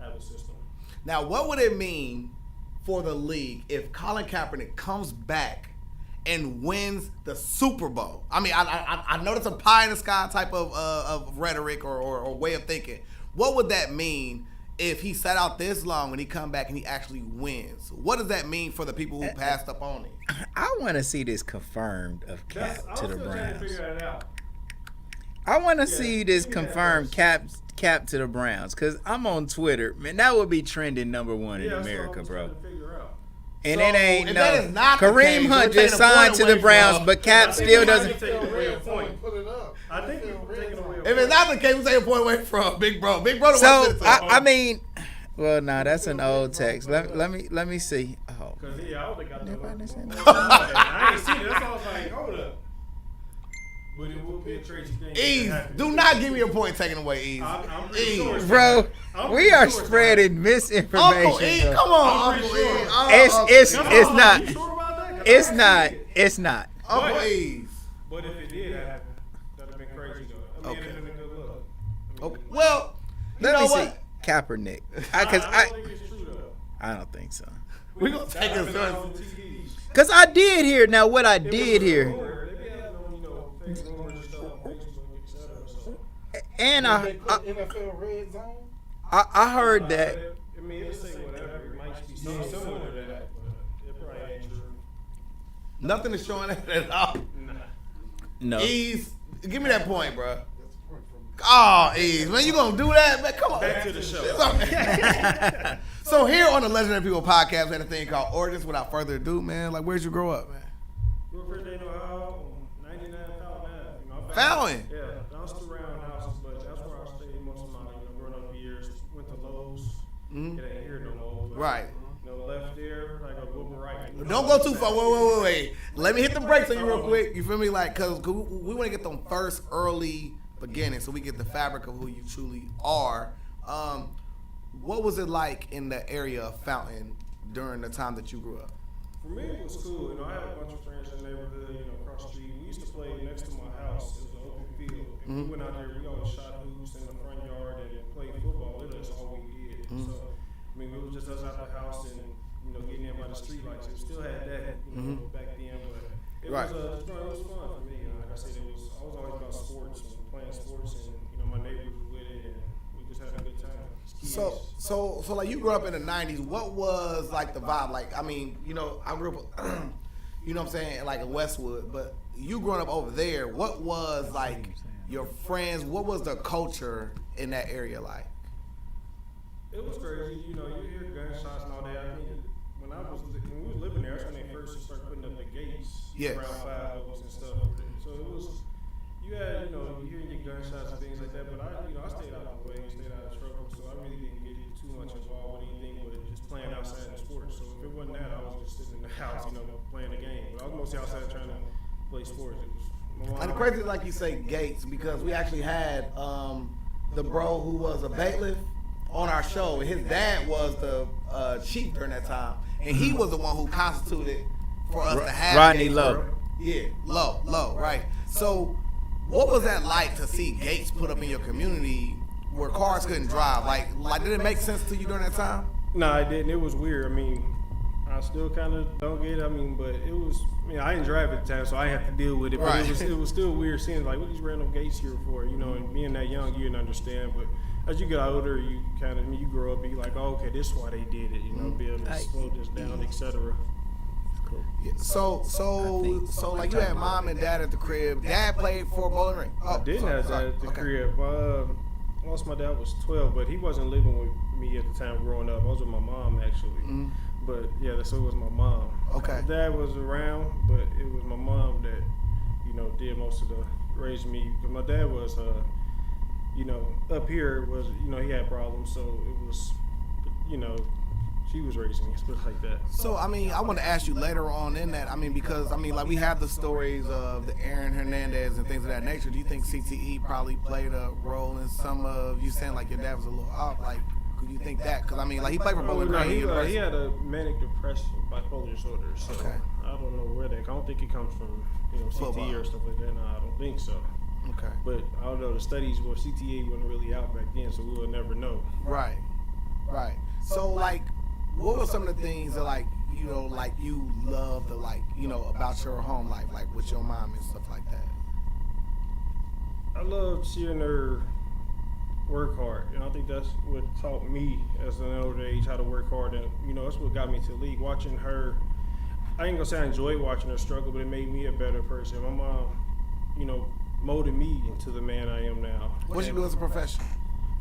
have a system. Now, what would it mean for the league if Colin Kaepernick comes back and wins the Super Bowl? I mean, I know that's a pie in the sky type of rhetoric or way of thinking. What would that mean if he sat out this long and he come back and he actually wins? What does that mean for the people who passed up on him? I want to see this confirmed of Cap to the I'm still trying to Browns. figure that out. I want to see this give me that confirmed first. cap to the Browns, because I'm on Twitter. Man, that would be trending #1 in Yeah, that's America, what I'm bro. trying to figure out. And So, it ain't if no. that is not the Kareem case, Hunt we're just taking a signed point to the away Browns, from- but Cap I think still we might doesn't. be taking away a point. Put it up. I think we're taking away a point. If it's not the case, we take a point away from Big Bro. Big Bro. So I mean, well, nah, that's an old text. Let me see. Oh, Because, I don't think I know. Nobody said nothing. I ain't seen it. That's why I was like, hold up. But it will be a crazy thing. Ease, do not give me a point taken away, Ease. I'm pretty Ease. sure it's bro, I'm we pretty are sure it's spreading misinformation. Uncle E, bro. come on, I'm Uncle pretty E. sure. It's Come on, not. You sure about that? 'Cause It's I not. ain't seen it. It's not. Uncle But- Ease. But if it did happen, that'd have been crazy though. I mean, Okay. it'd have been a good look. I mean, Okay. Well, you Let know me see. what? Kaepernick. I Because don't I think it's true though. I don't think so. We're going to take That it happened serious. on TVs. Because I did hear. Now, what I It was did a hear. rumor. They be having, fake rumors and stuff on Facebook, et cetera, so. And They I put NFL red zone. I heard that. I mean, it'll say whatever. It might be something similar to that, but it probably ain't true. Nothing is showing that at all. Nah. No. Ease, give me that point, bro. That's a point from Oh, Ease, man, you gonna do that, man? Come on. Back to the show. So here on the Legendary People podcast, we had a thing called Origins. Without further ado, man, like where'd you grow up, man? Real first day, how 99 Fountain Ave. Fountain? Yeah, bounced around houses, but that's where I stayed most of my, growing up years. Went to Lowe's. Mhm. It ain't here no more. But, Right. left there, like a whoop right. Don't go too far. Wait. Let me hit the brakes on you real quick. You feel me? Like, cause we want to get them first early beginnings, so we get the fabric of who you truly are. What was it like in the area of Fountain during the time that you grew up? For me, it was cool. I had a bunch of friends in the neighborhood, across the street. We used to play next to my house. It was an open field. And we went out there, we always shot hoops in the front yard and played football. Literally, that's all we did. So, I mean, it was just us out the house and, getting in by the street lights. It still had that, back then, but it Right. was fun for me. Like I said, I was always about sports and playing sports, and my neighbors were with it, and we just had a good time. So like you grew up in the '90s. What was like the vibe? Like, I mean, I grew up, you know what I'm saying, like in Westwood. But you growing up over there, what was like your friends? What was the culture in that area like? It was crazy, you hear gunshots and all that. I mean, when we was living there, that's when they first started putting up the gates Yes. around 5 O's and stuff. So it was, you had, you hearing your gunshots and things like that. But I stayed out of the way, stayed out of trouble, so I really didn't get too much involved with anything but just playing outside in sports. So if it wasn't that, I was just sitting in the house, playing the game. But I was mostly outside trying to play sports. It was my mom. And the crazy, like you say, Gates, because we actually had the bro who was a bailiff on our show, and his dad was the chief during that time, and he was the one who constituted for us to have Rodney Gates. Lowe. Yeah, Low, right. So, what was that like to see Gates put up in your community where cars couldn't drive? Like, did it make sense to you during that time? No, it didn't. It was weird. I mean, I still kind of don't get it. I mean, but it was. I didn't drive at the time, so I didn't have to deal with it. But Right. it was still weird seeing like what these random gates here for, and being that young, you didn't understand. But as you get older, you kind of you grow up, and you like, oh, okay, this is why they did it. Be able to slow this down, etc. Cool. Yeah. So like you had mom and dad at the crib. Dad played for Bowling Green. I didn't have that at the Okay. crib. I lost my dad. I was 12, but he wasn't living with me at the time growing up. I was with my mom actually. Mhm. But yeah, so it was my mom. Okay. My dad was around, but it was my mom that, did most of the raising me. Because my dad was, up here was, he had problems, so it was, she was raising me, stuff like that. So, I want to ask you later on in that, because, like we have the stories of the Aaron Hernandez and things of that nature. Do you think CTE probably played a role in some of you saying like your dad was a little off? Like, could you think that? Because, like he played for Bowling No, Green he University. had a manic depression, bipolar disorder, so Okay. I don't know where that, I don't think it comes from, CTE Football. or stuff like that. No, I don't think so. Okay. But I don't know, the studies were CTE wasn't really out back then, so we'll never know. Right. Right. So like, what were some of the things that like you love to about your home life, like with your mom and stuff like that? I love seeing her work hard, and I think that's what taught me as an older age how to work hard, and that's what got me to the league. Watching her, I ain't gonna say I enjoyed watching her struggle, but it made me a better person. My mom, molded me into the man I am now. What you do as a profession?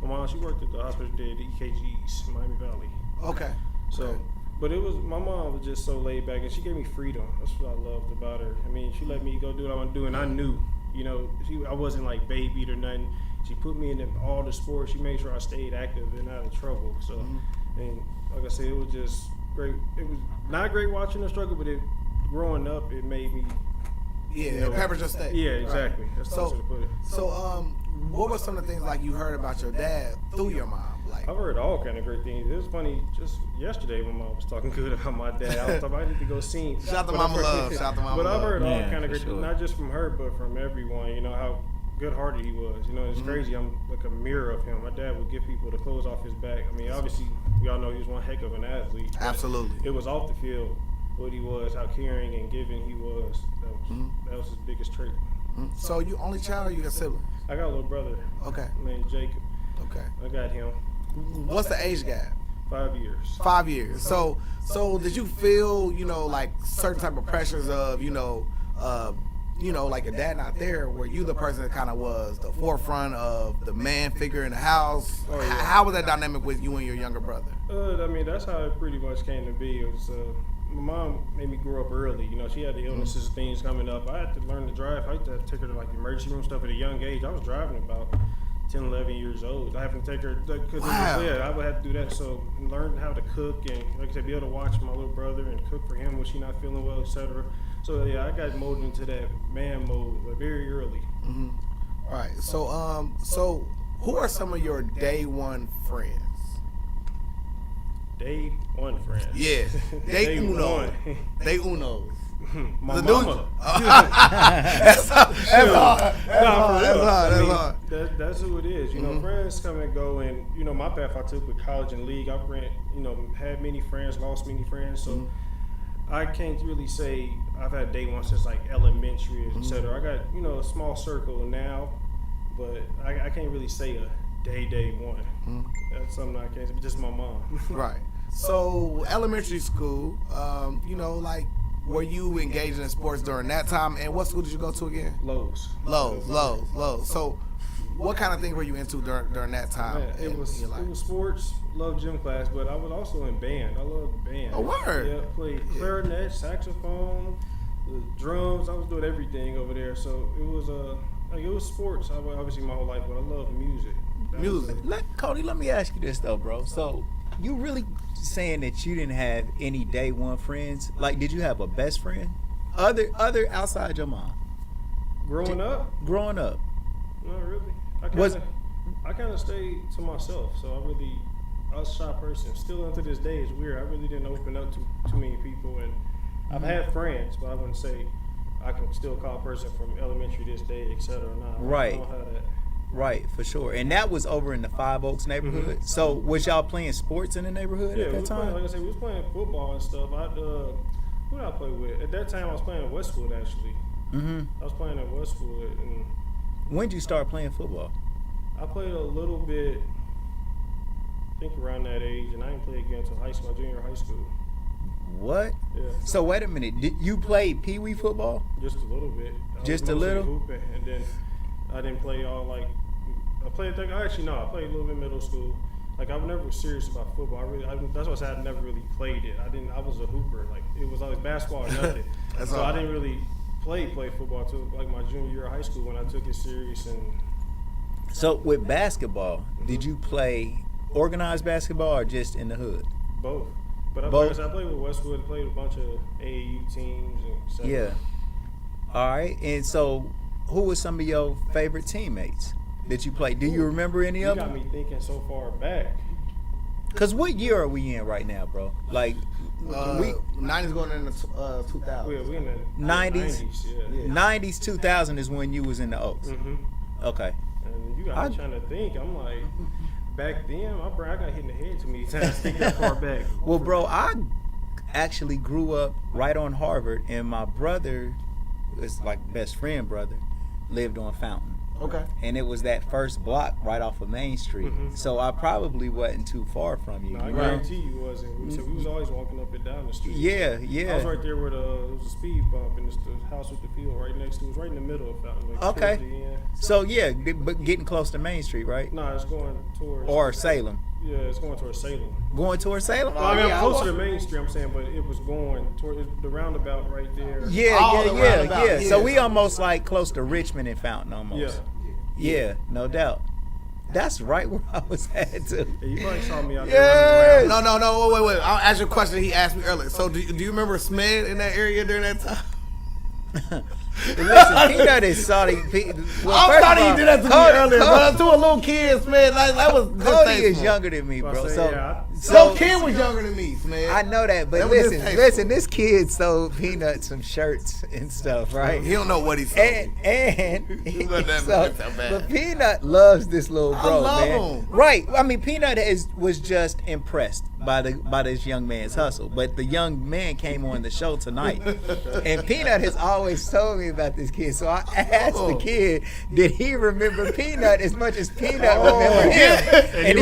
My mom, she worked at the hospital, did the KYD'S in Miami Valley. Okay. So, but my mom was just so laid back, and she gave me freedom. That's what I loved about her. I mean, she let me go do what I want to do, and I knew, I wasn't like babied or nothing. She put me in all the sports. She made sure I stayed active and out of trouble. So, and like I said, it was just great. It was not great watching her struggle, but growing up, it made me. Peppered your state. Yeah, exactly. Right. That's how I should put it. So, what were some of the things like you heard about your dad through your mom? Like, I've heard all kind of great things. It was funny. Just yesterday, when mom was talking good about my dad, I was talking, I need to go see him. Shout out to Mama Love. Shout out to Mama Love. But I've heard all kind of great, sure. not just from her, but from everyone. How good-hearted he was. It's crazy. I'm like a mirror of him. My dad would give people the clothes off his back. I mean, obviously, we all know he was one heck of an athlete. Absolutely. It was off the field what he was, how caring and giving he was. That was his biggest trait. So you only child or you got siblings? I got a little brother. Okay. Named Jacob. Okay. I got him. What's the age gap? 5 years. 5 years. So did you feel, like certain type of pressures of, like your dad not there, were you the person that kind of was the forefront of the man figure in the house? Oh, yeah. How was that dynamic with you and your younger brother? I mean, that's how it pretty much came to be. It was, my mom made me grow up early. She had the illnesses and things coming up. I had to learn to drive. I had to take her to like emergency room stuff at a young age. I was driving about 10, 11 years old. I have to take her because I would have to do that. So learn how to cook and, like I said, be able to watch my little brother and cook for him when she's not feeling well, etc. So yeah, I got molded into that man mode very early. All right. So who are some of your day one friends? Day one friends. Yeah. Day uno. Day unos. My mama. That's hard. That's who it is. Friends come and go, and my path I took with college and league. I've had many friends, lost many friends, so I can't really say I've had day one since like elementary, etc. I got a small circle now, but I can't really say a day one. That's something I can't say, but just my mom. Right. So elementary school, were you engaged in sports during that time? And what school did you go to again? Lowe's. So what kind of things were you into during that time? Man, it was sports, loved gym class, but I was also in band. I loved band. Oh, word. Yeah, played clarinet, saxophone, drums. I was doing everything over there. So it was sports. Obviously my whole life, but I love music. Cody, let me ask you this though, bro. So you really saying that you didn't have any day one friends? Like, did you have a best friend? Other outside your mom? Growing up? Not really. I kind of stayed to myself. So I was a shy person. Still unto this day, it's weird. I really didn't open up to too many people, and I've had friends, but I wouldn't say I can still call a person from elementary this day, etc. Right. I don't have that. Right, for sure. And that was over in the Five Oaks neighborhood. So was y'all playing sports in the neighborhood at that time? Like I said, we was playing football and stuff. Who did I play with? At that time, I was playing at Westwood, actually. I was playing at Westwood. And when did you start playing football? I played a little bit, I think around that age, and I didn't play again until high school, junior high school. What? Yeah. So wait a minute. Did you play Pee Wee football? Just a little bit. Just a little? Hooping, and then I didn't play all I played a little bit middle school. Like I never was serious about football. That's why I said I never really played it. I was a hooper. Like it was always basketball or nothing. So I didn't really play football until like my junior year of high school when I took it serious. And so with basketball, did you play organized basketball or just in the hood? Both. But I played with Westwood, played with a bunch of AAU teams and stuff. Yeah. All right. And so who were some of your favorite teammates that you played? Do you remember any of them? You got me thinking so far back. Because what year are we in right now, bro? Like, 90s going into 2000. Yeah, we in the 90s? Yeah. 90s, 2000 is when you was in the Oaks. Mm-hmm. Okay. And you got me trying to think. I'm like, back then, my brain, I got hit in the head too many times. Think that far back. Well, bro, I actually grew up right on Harvard, and my brother, was like best friend brother, lived on Fountain. Okay. And it was that first block right off of Main Street. So I probably wasn't too far from you. No, I guarantee you wasn't. So we was always walking up and down the street. Yeah. I was right there where it was a speed bump, and it's the house with the field right next to it. It was right in the middle of Fountain. Like Okay. towards the end. So yeah, but getting close to Main Street, right? No, it's going towards. Or Salem. Yeah, it's going towards Salem. Going towards Salem? Well, I mean, yeah, I'm closer to Main Street, I'm saying, but it was going toward the roundabout right there. Yeah. yeah. So we almost like close to Richmond and Fountain almost. Yeah, no doubt. That's right where I was at too. Yeah, you probably saw me out Yes. there. No, wait. I'll ask you a question he asked me earlier. So do you remember SMED in that area during that time? Listen, Peanut is salty. I'm sorry you did that to me earlier, but to a little kid, SMED, that was good. Cody is younger than me, Well, bro. I say, So, yeah, So kid was younger than me, SMED. I know that, but That was listen, distasteful. this kid sold Peanut some shirts and stuff, right? He don't know what he said. And Let that so, make that bad. but Peanut loves this little bro, love man. him. Right. I mean, Peanut was just impressed by this young man's hustle. But the young man came on the show tonight, and Peanut has always told me about this kid. So I asked the kid, did he remember Peanut as much as Peanut remembered him? And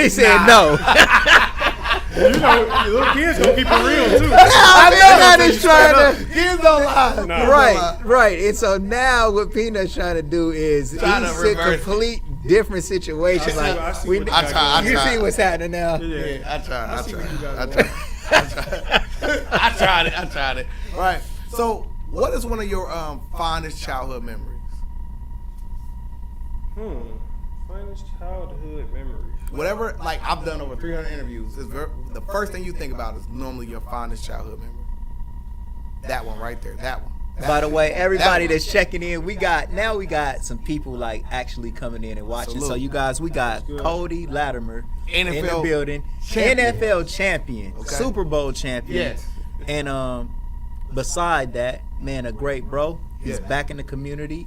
he said no. You know, little kids gonna keep it real too. I know that he's trying to. Kids don't lie. Right, right. And so now what Peanut's trying to do is he's Trying to in reverse. complete different situation. I see what you I got try. You see what's happening now. Yeah. I tried. see what you got I going. tried. I tried it. All right. So, what is one of your fondest childhood memories? Finest childhood memories. Whatever, like I've done over 300 interviews. The first thing you think about is normally your fondest childhood memory. That one right there. That one. By the way, everybody That one. that's checking in, we got some people like actually coming in and watching. Salute. So you guys, we got good. Cody Latimer in the NFL building, champion. NFL champion, Okay. Super Bowl champion. Yes. And beside that, man, a great bro. He's Yeah. back in the community.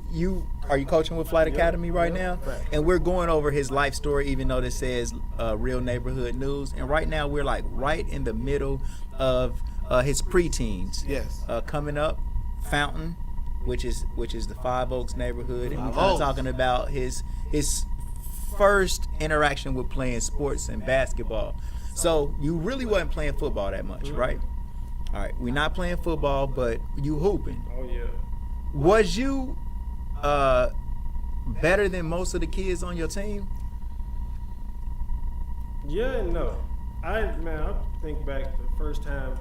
Are you coaching with Flight Academy right now? Right. And we're going over his life story, even though this says real neighborhood news. And right now we're like right in the middle of his preteens. Yes. Coming up, Fountain, which is the Five Oaks neighborhood, and we're Five kind of Oaks. talking about his first interaction with playing sports and basketball. So you really wasn't playing football that much, right? All right, we're not playing football, but you hooping. Oh yeah. Was you better than most of the kids on your team? Yeah and no. I think back to the first time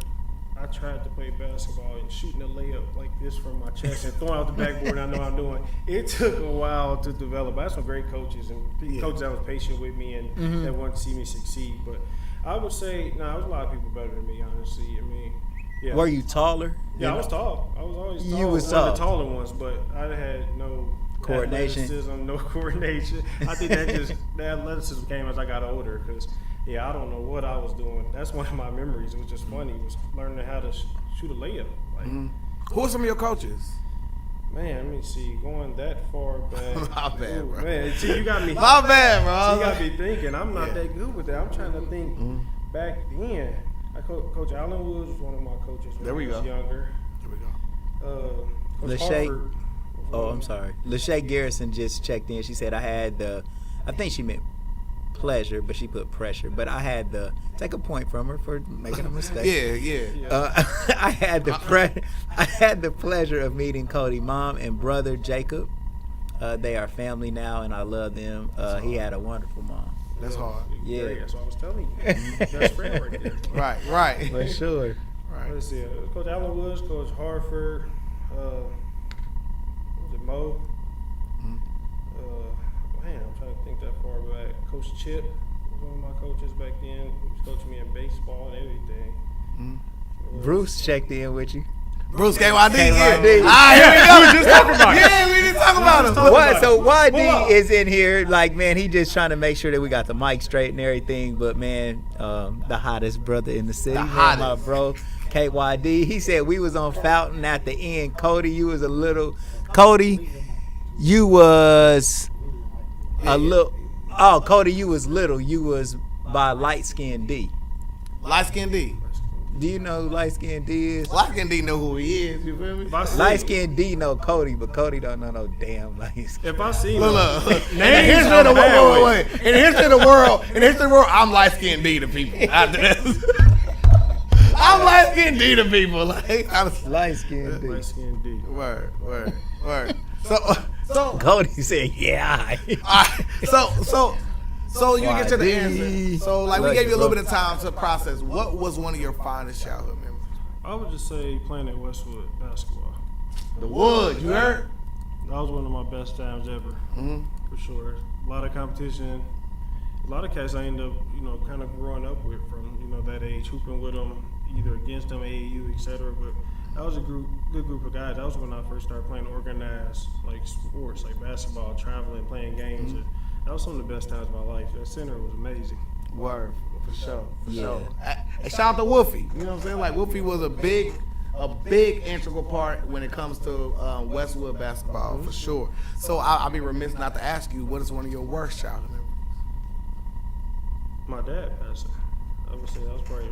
I tried to play basketball and shooting a layup like this from my chest and throwing out the backboard. I know I'm doing. It took a while to develop. I had some great coaches and coaches that was patient with me and that wanted to see me succeed. But I would say, there was a lot of people better than me, honestly. I mean, yeah. Were you taller? Yeah, I was tall. I was always tall. You was one of the tall. taller ones, but I had no Coordination. athleticism, no coordination. I think the athleticism came as I got older because, I don't know what I was doing. That's one of my memories. It was just funny. It was learning how to shoot a layup. Like, Who are some of your coaches? man, let me see. Going that far back. My bad, bro. Man, see, you got me. My bad, bro. You got me thinking. I'm not that good with that. I'm trying to think back then. Coach Allen Woods was one of my coaches when There we I was go. younger. Here we go. Coach Lachey. Harford. Oh, I'm sorry. Lachey Garrison just checked in. She said I think she meant pleasure, but she put pressure. But I had to take a point from her for making a mistake. Yeah. I had the pleasure of meeting Cody's mom and brother Jacob. They are family now, and I love them. He had a wonderful mom. That's hard. Yeah. Great, that's what I was telling you. Best friend right there. Right. For sure. Right. Let's see. Coach Allen Woods, Coach Harford, was it Mo? Man, I'm trying to think that far back. Coach Chip was one of my coaches back then. He was coaching me in baseball and everything. Bruce checked in with you. Bruce KYD. KYD. Yeah. Here we go. We just talking about him. Yeah, we didn't talk about him. What? So Hold YD on. is in here, like, man, he just trying to make sure that we got the mic straight and everything. But man, the hottest brother in the city, The man, hottest. my bro, KYD. He said we was on Fountain at the end. Cody, you was a little. Cody, you was a little. Oh, Cody, you was little. You was by light skinned D. Light skinned D. Do you know who light skinned D is? Light skinned D know who he is. You feel me? If I see- Light skinned D know Cody, but Cody don't know no damn light skin. If I see him, Look. In the names history of I'm the bad world, with. wait. In the history of the world, I'm light skinned D to people. After this. I'm light skinned D to people. Like, Light skinned D. light skinned D. word. So, Cody said, "Yeah." so you get to the Why, answer. D? So, like, we Look, gave you a little bro. bit of time to process. What was one of your fondest childhood memories? I would just say playing at Westwood basketball. The Wood. You heard? That was one of my best times ever, for sure. A lot of competition. A lot of cats I ended up, kind of growing up with from, that age, hooping with them, either against them, AAU, etc. But that was a good group of guys. That was when I first started playing organized, like sports, like basketball, traveling, playing games. And that was some of the best times of my life. That center was amazing. Word, for sure. Yeah. And shout out to Wolfie. You know what I'm saying? Like, Wolfie was a big integral part when it comes to Westwood basketball, for sure. So I'll be remiss not to ask you, what is one of your worst childhood memories? My dad passed. I would say that was probably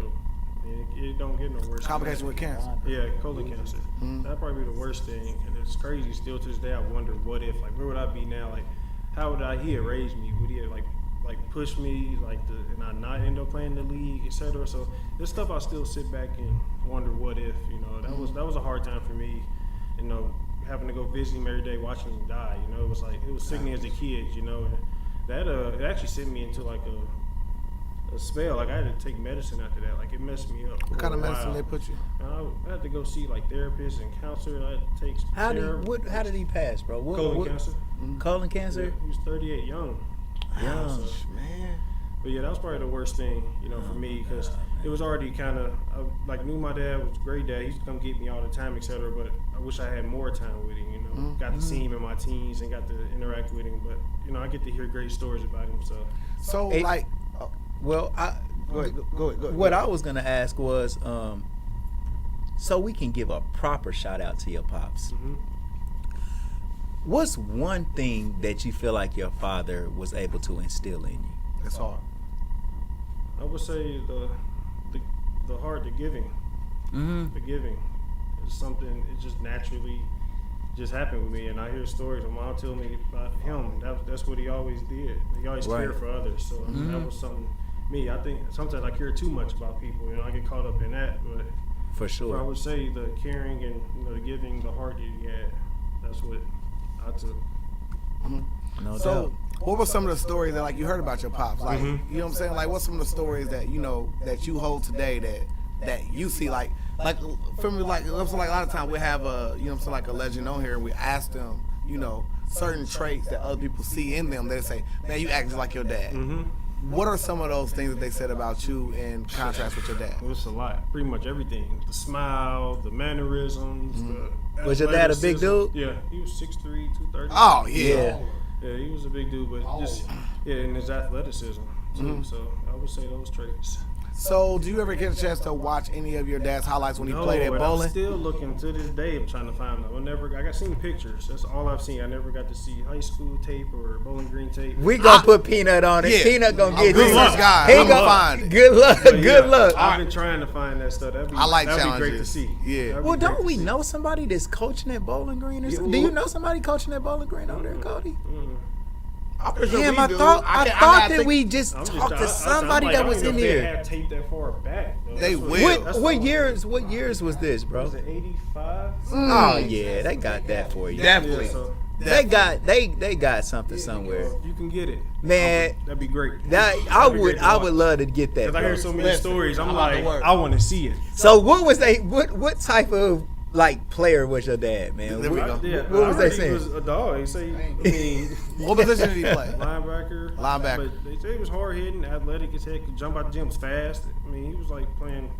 it don't get no worse. Complication with cancer. Yeah, colon cancer. That'd probably be the worst thing. And it's crazy. Still to this day, I wonder what if, like, where would I be now? Like, how would he have raised me? Would he have like push me, and I not end up playing the league, etc. So this stuff I still sit back and wonder what if. That was a hard time for me. Having to go visit him every day, watching him die. It was sickening as a kid. And that it actually sent me into like a spell. Like, I had to take medicine after that. Like, it messed me up. What kind of for a medicine while. they put you? I had to go see like therapists and counselors. I had to take How did he pass, bro? colon cancer. Colon Yeah, cancer? he was 38, young. Young. So- Man. But yeah, that was probably the worst thing, for me, because it was already kind of, knew my dad was a great dad. He used to come get me all the time, etc. But I wish I had more time with him, Got to see him in my teens and got to interact with him. But, I get to hear great stories about him, so. So, Hey, like, Well, go ahead. what I was gonna ask was, so we can give a proper shout out to your pops. What's one thing that you feel like your father was able to instill in you? It's hard. I would say the heart, the giving. The giving is something, it just naturally just happened with me. And I hear stories, my mom told me about him. That's what he always did. He always cared for others. So that was something, me, I think sometimes I care too much about people. I get caught up in that. But For I sure. would say the caring and the giving, the heart that he had, that's what I took. No So, doubt. what were some of the stories that, like, you heard about your pops? Like, you know what I'm saying? Like, what's some of the stories that, that you hold today that you see, like, for me, like, a lot of times we have a, like a legend on here, and we ask them, certain traits that other people see in them. They say, man, you act just like your dad. What are some of those things that they said about you in contrast with your dad? It was a lot. Pretty much everything. The smile, the mannerisms. The Was your dad a big athleticism. dude? Yeah, he was 6'3", 230. Oh, yeah. Yeah, he was a big dude, but and his athleticism too. So I would say those traits. So, do you ever get a chance to watch any of your dad's highlights when he played at and bowling? I'm still looking to this day. I'm trying to find them. I got seen pictures. That's all I've seen. I never got to see high school tape or Bowling Green tape. We gonna put Peanut on it. Yeah. Peanut gonna get Good you. luck, guys. He I'm gonna find it. Good luck. But Good yeah, luck. I've been trying to find that stuff. I like that'd be great to challenges. see. Yeah. That'd be Well, great don't to we see. know somebody that's coaching at Bowling Green or something? Do you know somebody coaching at Bowling Green over there, Cody? I'm pretty sure Damn, we I do. thought gotta that think- we just I'm talked to just- somebody I'm like, that was I don't in know if here. They had tape that far back. Though. They That's will. that's What years was this, bro? Was it 85? Oh yeah, they got that for you. Definitely. Yeah, so They got something somewhere. you can get it. Man, That'd be great. that I That'd be would great to I would watch. love to get that. Cause I bro. hear so many Listen, stories. I'm I'm about to like, work. I want to see it. So what type of like player was your dad, man? There we What, go. Yeah, what was I they heard saying? He was a dog. They say, What position did he play? linebacker. Linebacker. But they say he was hard hitting, athletic as heck, could jump out the gym, was fast. I mean, he was like playing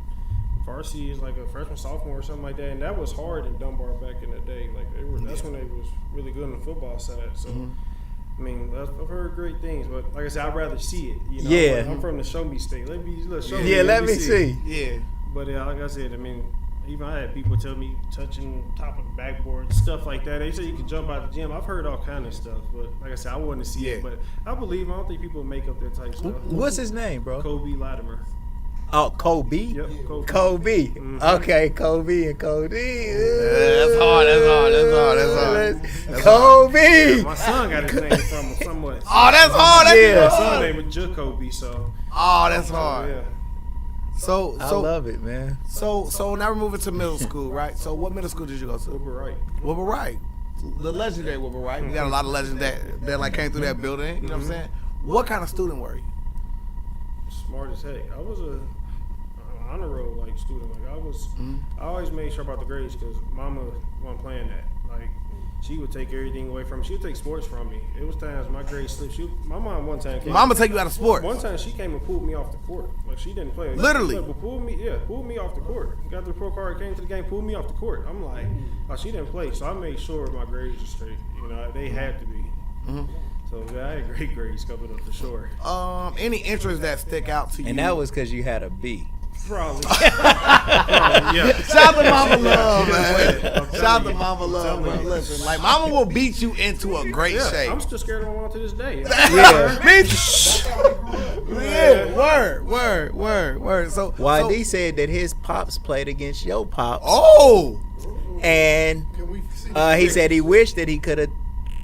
varsity as like a freshman, sophomore, or something like that, and that was hard in Dunbar back in the day. Like that's when they was really good on the football side. So. I mean, I've heard great things, but like I said, I'd rather see it. Yeah. I'm from the show me state. Let me show me. Yeah, let me see. Yeah. But like I said, I mean, Even I had people tell me touching top of the backboard, stuff like that. They say you can jump out the gym. I've heard all kind of stuff, but like I said, I wanted to see it. But I believe I don't think people make up that type stuff. What's his name, bro? Cody Latimer. Oh, Kobe. Yep, Kobe. Kobe. Mhm. Okay, Kobe and Cody. That's hard. Kobe. My son got his name from him somewhat. Oh, that's hard. Yeah. My son name was Jacoby, so. Oh, that's hard. Yeah. So I love it, man. So now we're moving to middle school, right? So what middle school did you go to? Wilbur Wright. Wilbur Wright. The legendary Wilbur Wright. We got a lot of legends that like came through that building. You know what I'm saying? What kind of student were you? Smart as heck. I was a honor roll like student. Like I always made sure about the grades because mama wasn't playing that. Like she would take everything away from me. She would take sports from me. It was times my grades slipped. My mom one time came. Mama take you out of sports. One time she came and pulled me off the court. Like she didn't play. Literally? But pulled me off the court. Got the pro card, came to the game, pulled me off the court. I'm like, oh, she didn't play. So I made sure my grades were straight. You know, they had to be. So yeah, I had great grades coming up for sure. Any interests that stick out to you? And that was because you had a B. Probably. Yeah. Shout out to Mama Love, She didn't play man. it. I'm Shout telling out to you. Mama I'm Love, telling bro. you. Listen, like Mama will beat you into a great Yeah, shape. I'm still scared of my mom to this day. Yeah. Word. So YD said that his pops played against your pops. Oh, And Can we see he said he wished that he could have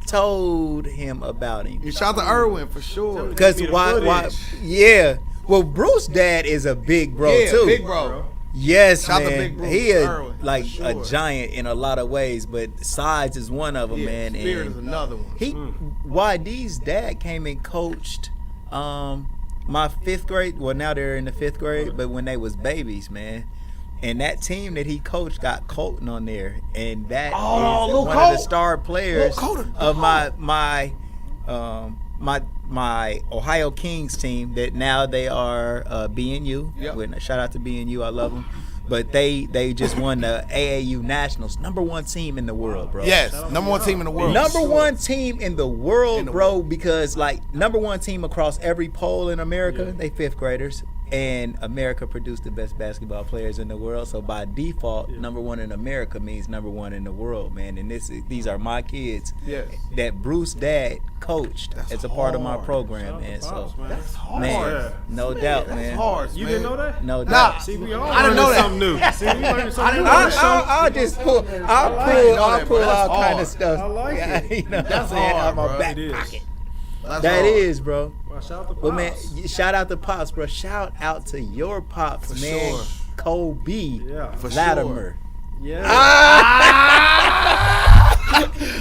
told him about him. you shout out to Irwin for sure. Because Give me the why? footage. Yeah. Well, Bruce's dad is a big bro Yeah, too. big bro. Yes, Shout out to man. Big Bruce He is Irwin, for like sure. a giant in a lot of ways, but size is one of them, Yeah, man. Spirit is And another one. he, YD's dad came and coached my fifth grade. Well, now they're in the fifth grade, but when they was babies, man. And that team that he coached got Colton on there, and that Oh, is Lil one of the Colt. star players Lil Colt. of my Ohio Kings team. That now they are BNU. Yep. With shout out to BNU, I love them. But they just won the AAU Nationals, #1 team in the world, bro. Yes, number one team in the world. #1 team in the world, In the bro, because like #1 team across every poll in America, they fifth graders. And America produced the best basketball players in the world. So by default, #1 in America means #1 in the world, man. And these are my kids Yes. that Bruce dad coached That's as a part of my hard. program, Shout out man. to So Pops, man. That's hard. man, no doubt, That's man. hard. You man. didn't know that? No Nah. doubt. See, we all I didn't know learning that. something new. See, we learning something new. I'll just pull, I'll that, pull bro. That's all kind hard. of stuff. I like Yeah, it. you know what I'm That's saying? hard, Out my bro. back It is. pocket. That's That hard. is, bro. Well, shout out to But man, Pops. shout out to Pops, bro. Shout out to your Pops, For man. sure. Kobe Yeah. For Latimer. Yeah.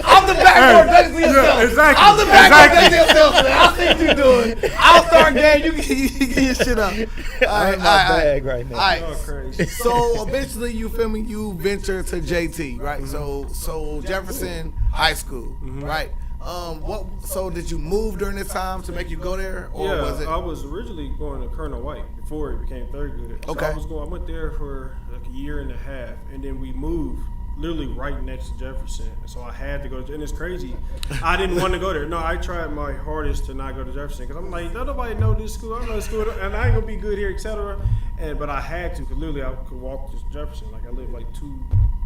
I'm the backboard next to yourself. exactly. I'm the backboard next to yourself, man. I see what you doing. I'll start game. You get your shit up. I'm in my bag right now. All right. Oh, crazy. So eventually, you feel me? You venture to JT, right? So Jefferson High School, right? What? So did you move during this time to make you go there, or Yeah, was it? I was originally going to Colonel White before it became third grade. So Okay. I went there for like a year and a half, and then we moved literally right next to Jefferson. And so I had to go, and it's crazy. I didn't want to go there. No, I tried my hardest to not go to Jefferson because I'm like, nobody know this school. I know this school, and I ain't gonna be good here, etc. But I had to, because literally I could walk to Jefferson. Like I live like 2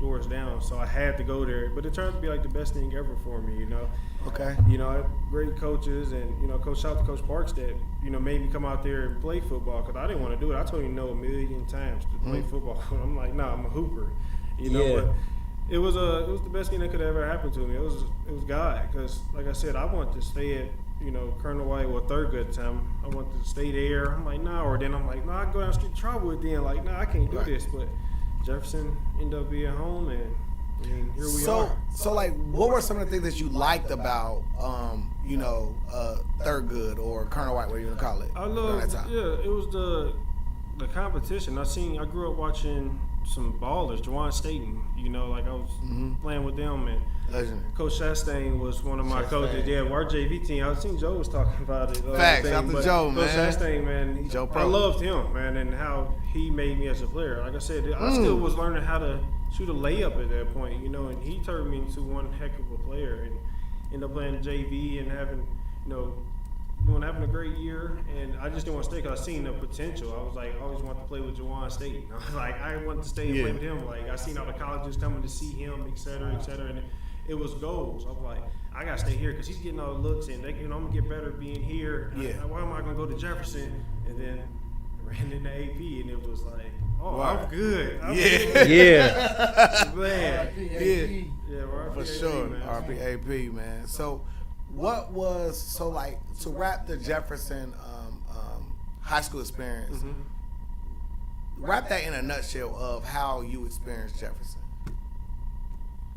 doors down, so I had to go there. But it turned out to be like the best thing ever for me, you know. Okay. You know, I had great coaches, and you know, shout out to Coach Parks that made me come out there and play football because I didn't want to do it. I told him no a million times to play football. I'm like, nah, I'm a hooper, you know. Yeah. But it was the best thing that could ever happen to me. It was God, because like I said, I wanted to stay at Colonel White or third good time. I wanted to stay there. I'm like, nah, or then I'm like, nah, I go down the street to Trotwood then. Like, nah, I can't do this. But Jefferson ended up being home, and here we are. So like, what were some of the things that you liked about, Thurgood or Colonel White, whatever you want to call it? I during love, that time? it was the competition. I grew up watching some ballers, Juwan Staten. Like I was playing with them, and Legendary. Coach Chastain was one of my coaches. Chastain. Yeah, our JV team. I seen Joe was talking about it. Facts. Shout out to but Joe, Coach man. Chastain, man. Joe I Pro. loved him, man, and how he made me as a player. Like I said, I still was learning how to shoot a layup at that point, and he turned me into one heck of a player, and ended up playing JV and having, having a great year, and I just didn't want to stay because I seen the potential. I was like, I always wanted to play with Jawan State. I was like, I wanted to stay and play with him. Like, I seen all the colleges coming to see him, et cetera, and it was goals. I was like, I gotta stay here because he's getting all the looks, and I'm gonna get better being here. Why am I gonna go to Jefferson? And then ran into AP, and it was like, I'm good. I'm good. Yeah. Man. For sure, RPAP, man. So, what was to wrap the Jefferson high school experience? Wrap that in a nutshell of how you experienced Jefferson.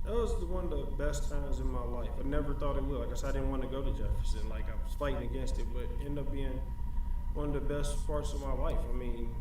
That was one of the best times in my life. I never thought it would. Like I said, I didn't want to go to Jefferson. Like I was fighting against it, but it ended up being one of the best parts of my life. I mean,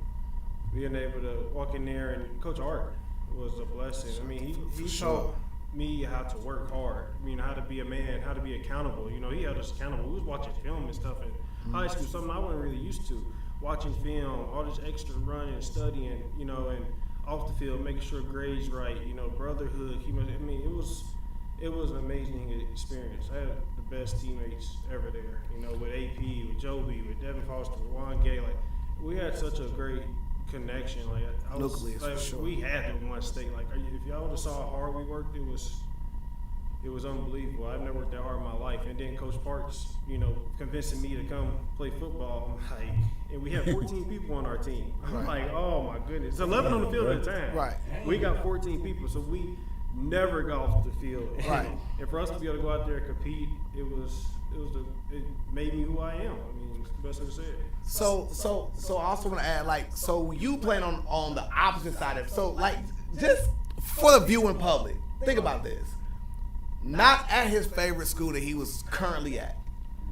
being able to walk in there, and Coach Art was a blessing. I mean, he taught me how to work hard. I mean, how to be a man, how to be accountable. He held us accountable. We was watching film and stuff in high school, something I wasn't really used to. Watching film, all this extra running, studying, and off the field, making sure grades right, brotherhood. I mean, it was an amazing experience. I had the best teammates ever there. With AP, with Joby, with Devin Foster, with Juan Gay. Like, we had such a great connection. Like, we had to one state. Like, if y'all would have saw how hard we worked, it was unbelievable. I've never worked that hard in my life. And then Coach Parks, convincing me to come play football. I'm like, and we had 14 people on our team. I'm like, oh my goodness. It's 11 on the field at the time. Right. We got 14 people, so we never got off the field. Right. And for us to be able to go out there and compete, it made me who I am. I mean, it's the best way to say it. So I also want to add, so you playing on the opposite side of it. So, just for the viewing public, think about this. Not at his favorite school that he was currently at.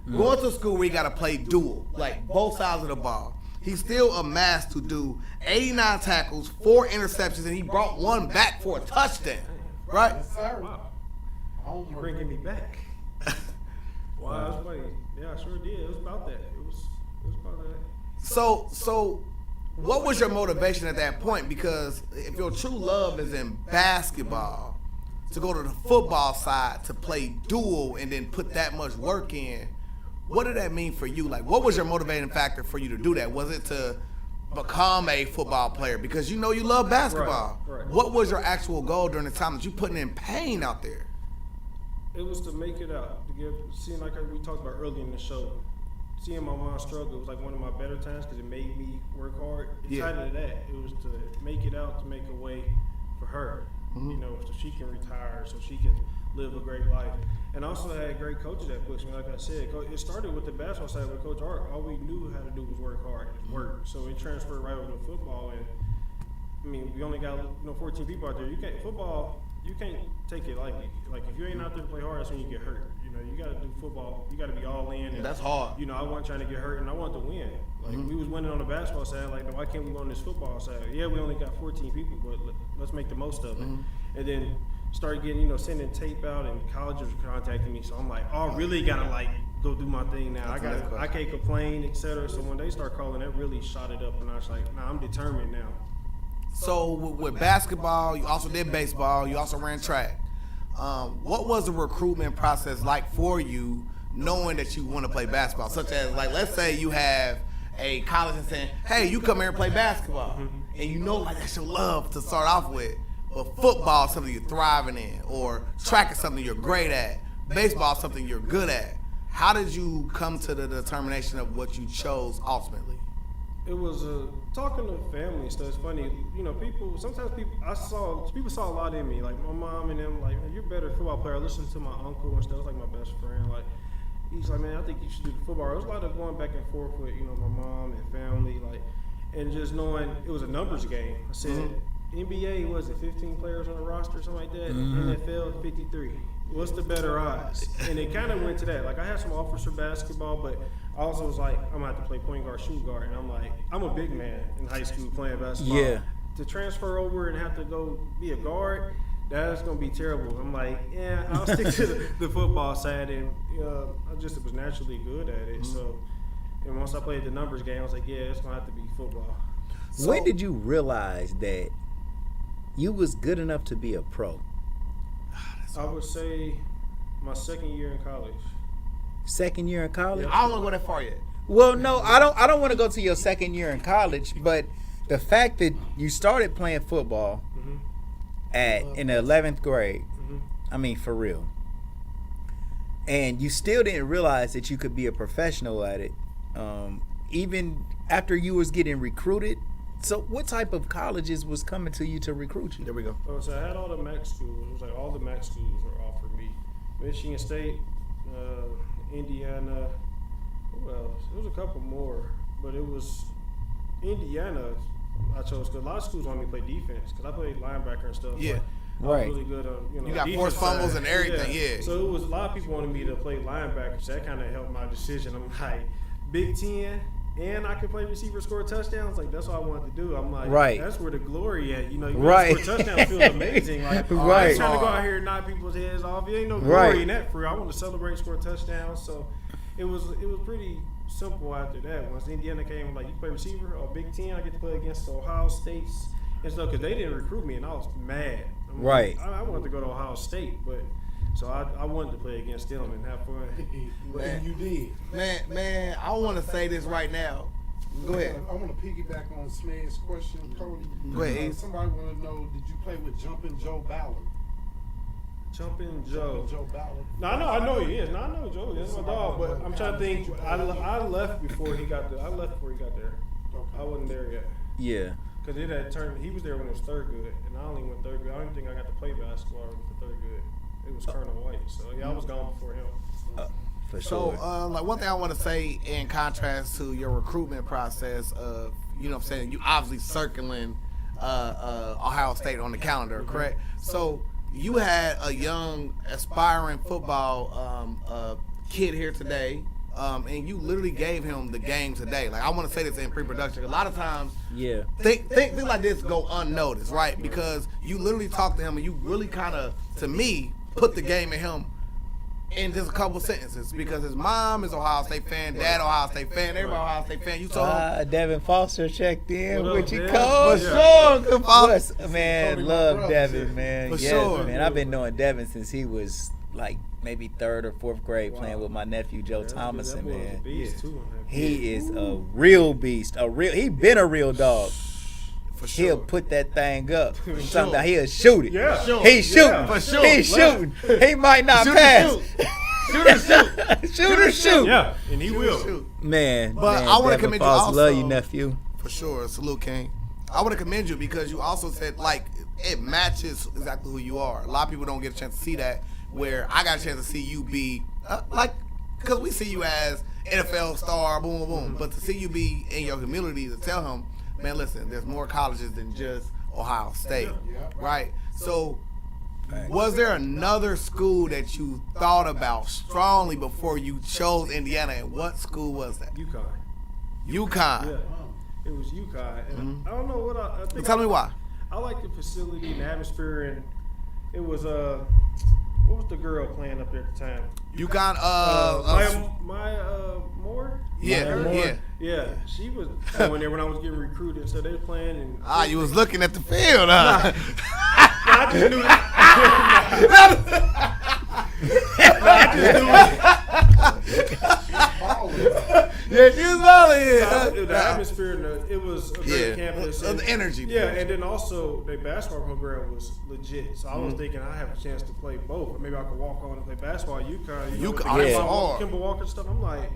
Going to a school where he got to play dual, both sides of the ball. He still amassed to do 89 tackles, 4 interceptions, and he brought one back for a touchdown. Right? Yes, sir. Wow. You're bringing me back. Wow, that's funny. Yeah, I sure did. It was about that. It was about that. So what was your motivation at that point? Because if your true love is in basketball, to go to the football side to play dual and then put that much work in, what did that mean for you? Like, what was your motivating factor for you to do that? Was it to become a football player because you love basketball? Right. What was your actual goal during the time that you putting in pain out there? It was to make it out. Seeing like we talked about earlier in the show, seeing my mom struggle was like one of my better times because it made me work hard. Inside of that, it was to make it out, to make a way for her, so she can retire, so she can live a great life. And also I had great coaches that pushed me. Like I said, it started with the basketball side with Coach Art. All we knew how to do was work hard, So it transferred right over to football. And I mean, we only got 14 people out there. You can't take it lightly. Like if you ain't out there to play hard, that's when you get hurt. You got to do football. You got to be all in. And, that's hard. I wasn't trying to get hurt, and I wanted to win. Like we was winning on the basketball side. Like why can't we go on this football side? Yeah, we only got 14 people, but let's make the most of it. And then started getting sending tape out, and colleges were contacting me. So I'm like, I really gotta go do my thing now. I can't complain, etc. So when they start calling, that really shot it up, and I was like, nah, I'm determined now. So with basketball, you also did baseball, you also ran track. What was the recruitment process like for you, knowing that you want to play basketball? Such as, let's say you have a college and saying, hey, you come here and play basketball. And that's your love to start off with. But football is something you're thriving in, or track is something you're great at. Baseball is something you're good at. How did you come to the determination of what you chose ultimately? It was talking to family and stuff. It's funny, people saw a lot in me. Like my mom and them, like, you're a better football player. I listened to my uncle and stuff. Like my best friend, like he's like, man, I think you should do the football. There was a lot of going back and forth with my mom and family, and just knowing it was a numbers game. I said, NBA, was it 15 players on the roster or something like that? NFL, 53. What's the better odds? And it kind of went to that. Like I had some offers for basketball, but I also was like, I'm gonna have to play point guard, shoot guard, and I'm like, I'm a big man in high school playing basketball. Yeah. To transfer over and have to go be a guard, that's gonna be terrible. I'm like, yeah, I'll stick to the football side, and I just was naturally good at it. So, and once I played the numbers game, I was like, yeah, it's gonna have to be football. So, when did you realize that you was good enough to be a pro? I would say my second year in college. second year in college. I don't want to go that far yet. Well, no, I don't want to go to your second year in college, but the fact that you started playing football in the 11th grade, I mean, for real, and you still didn't realize that you could be a professional at it, even after you was getting recruited. So what type of colleges was coming to you to recruit you? There we go. Oh, so I had all the MAC schools. It was like all the MAC schools were offering me. Michigan State, Indiana. Who else? There was a couple more, but it was Indiana. I chose because a lot of schools want me to play defense because I played linebacker and stuff. Yeah. but I was Right. really good on You got defense forced fumbles side. and everything, yeah. So it was a lot of people wanted me to play linebacker. So that kind of helped my decision. I'm like, Big Ten. And I could play receiver, score touchdowns. Like that's what I wanted to do. I'm like, Right. that's where the glory at. You know, you Right. score touchdowns feels amazing. Like, Right. I'm trying to go out here and knock people's heads off. It ain't no glory Right. in that for real. I want to celebrate, score touchdowns. So it was pretty simple after that. Once Indiana came, like you play receiver or Big Ten, I get to play against Ohio State's and stuff because they didn't recruit me and I was mad. I'm Right. Like, I wanted to go to Ohio State, but so I wanted to play against them and have fun. And you did. Man, I want to say this right now. Go ahead. I want to piggyback on SMED's question, Cody. Go ahead. Somebody want to know, did you play with Jumpin' Joe Ballard? Jumping Joe. Joe Ballard. No, I know he is. No, I know Joe. That's my dog. But I'm trying to think. I left before he got there. I left before he got there. I wasn't there yet. Yeah. Cause it had turned. He was there when it was third good, and I only went third good. I don't think I got to play basketball for third good. It was Colonel White. So yeah, I was gone before him. For So, sure. like one thing I want to say in contrast to your recruitment process of, you know what I'm saying, you obviously circling Ohio State on the calendar, correct? So you had a young aspiring football kid here today, and you literally gave him the game today. Like I want to say this in pre-production. A lot of times, Yeah. things like this go unnoticed, right? Because you literally talk to him and you really kind of, to me, put the game in him in just a couple sentences because his mom is Ohio State fan, dad Ohio State fan, everybody Ohio State fan. You told him, Devin Foster checked in What up, with you, Devin? coach. For sure, good What's- Foster. Man, Cody, my love brother. Devin, man. For Yes, sure. man. I've been knowing Devin since he was like maybe third or fourth grade playing Wow. with my nephew Joe Thomason, That boy was a man. beast, too, man. He is a real beast. He been a real dog. for sure. He'll put that thing up. For Something sure. He'll shoot it. Yeah. Sure. He's shooting. Yeah, for sure. He's shooting. He might not Shoot or pass. Shoot or shoot. Shoot or shoot. Yeah, and he will. Shoot. Man, But man, I wanna Devin commend you Foster, also- love you, nephew. For sure. Salute, King. I want to commend you because you also said, like, it matches exactly who you are. A lot of people don't get a chance to see that, where I got a chance to see you be, because we see you as NFL star, boom, boom, boom. But to see you be in your humility to tell him, man, listen, there's more colleges than just Ohio State, right? So, was there another school that you thought about strongly before you chose Indiana, and what school was that? UConn. UConn. Yeah, it was UConn. And I don't know what I think. Tell me why. I like the facility and the atmosphere, and it was what was the girl playing up there at the time? UConn. Maya Moore. Yeah, Maya Moore? yeah. Yeah, she was going there when I was getting recruited, so they were playing. And You was looking at the field, huh? I just knew Yeah, she was balling. the atmosphere. It was a great campus. The energy. Yeah, and then also the basketball program was legit. So I was thinking I have a chance to play both. Maybe I could walk on and play basketball at UConn. UConn, with that's hard. Kimball Walker stuff. I'm like,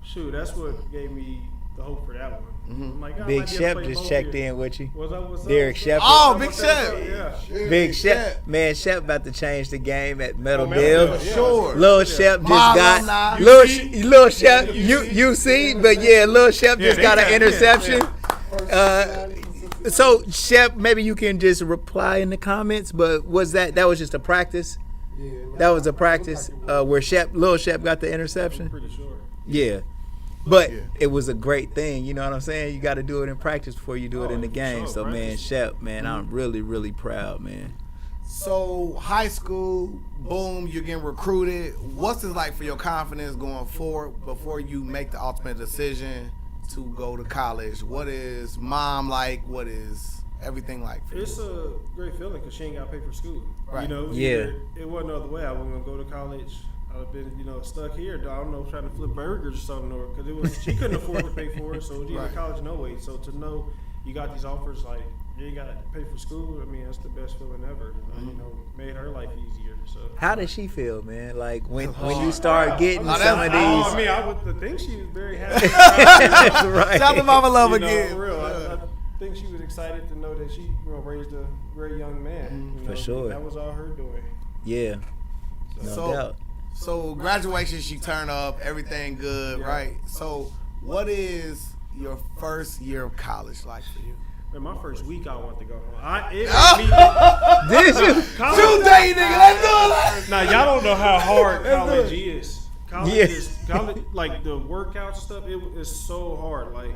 shoot, that's what gave me the hope for that one. I'm like, I Big might be able to Shep play just both checked here. in with you. What's up? Derek Shep. Oh, Big Shep. Yeah. Big Shep. Man, Shep about to change the game at Metal Metal Bill. Bill, yeah. Sure. Lil Shep just My got alumni. Lil Shep UC, but yeah, Lil Shep just got an interception. So Shep, maybe you can just reply in the comments. But was that was just a practice? That was a practice where Lil Shep got the interception. Pretty sure. Yeah. But it was a great thing, you know what I'm saying? You got to do it in practice before you do it in the game. sure, So, man, practice. Shep, man, I'm really, really proud, man. So, high school, boom, you're getting recruited. What's it like for your confidence going forward before you make the ultimate decision to go to college? What is mom like? What is everything like for you? It's a great feeling because she ain't got to pay for school. Right. You know, Yeah. it wasn't no other way. I wasn't going to go to college. I'd have been, stuck here. I don't know, trying to flip burgers or something, because she couldn't afford to pay for it. So she Right. in college no way. So to know you got these offers, like you ain't got to pay for school. I mean, that's the best feeling ever. Made her life easier. So How did she feel, man? Like when you start getting Oh, some of these. I mean, I would think she was very happy. Right. Shout to Mama Love You again. know, for real. I think she was excited to know that she raised a great young man. For sure. That was all her doing. Yeah. No So, doubt. so graduation, she turned up, everything good, Yeah. right? So, what is your first year of college like for you? Man, my first week, I wanted to go home. Did you? True day, nigga. Let's do it. Now, y'all don't know how hard college do is. College Yeah. is, like the workout stuff, it is so hard. Like,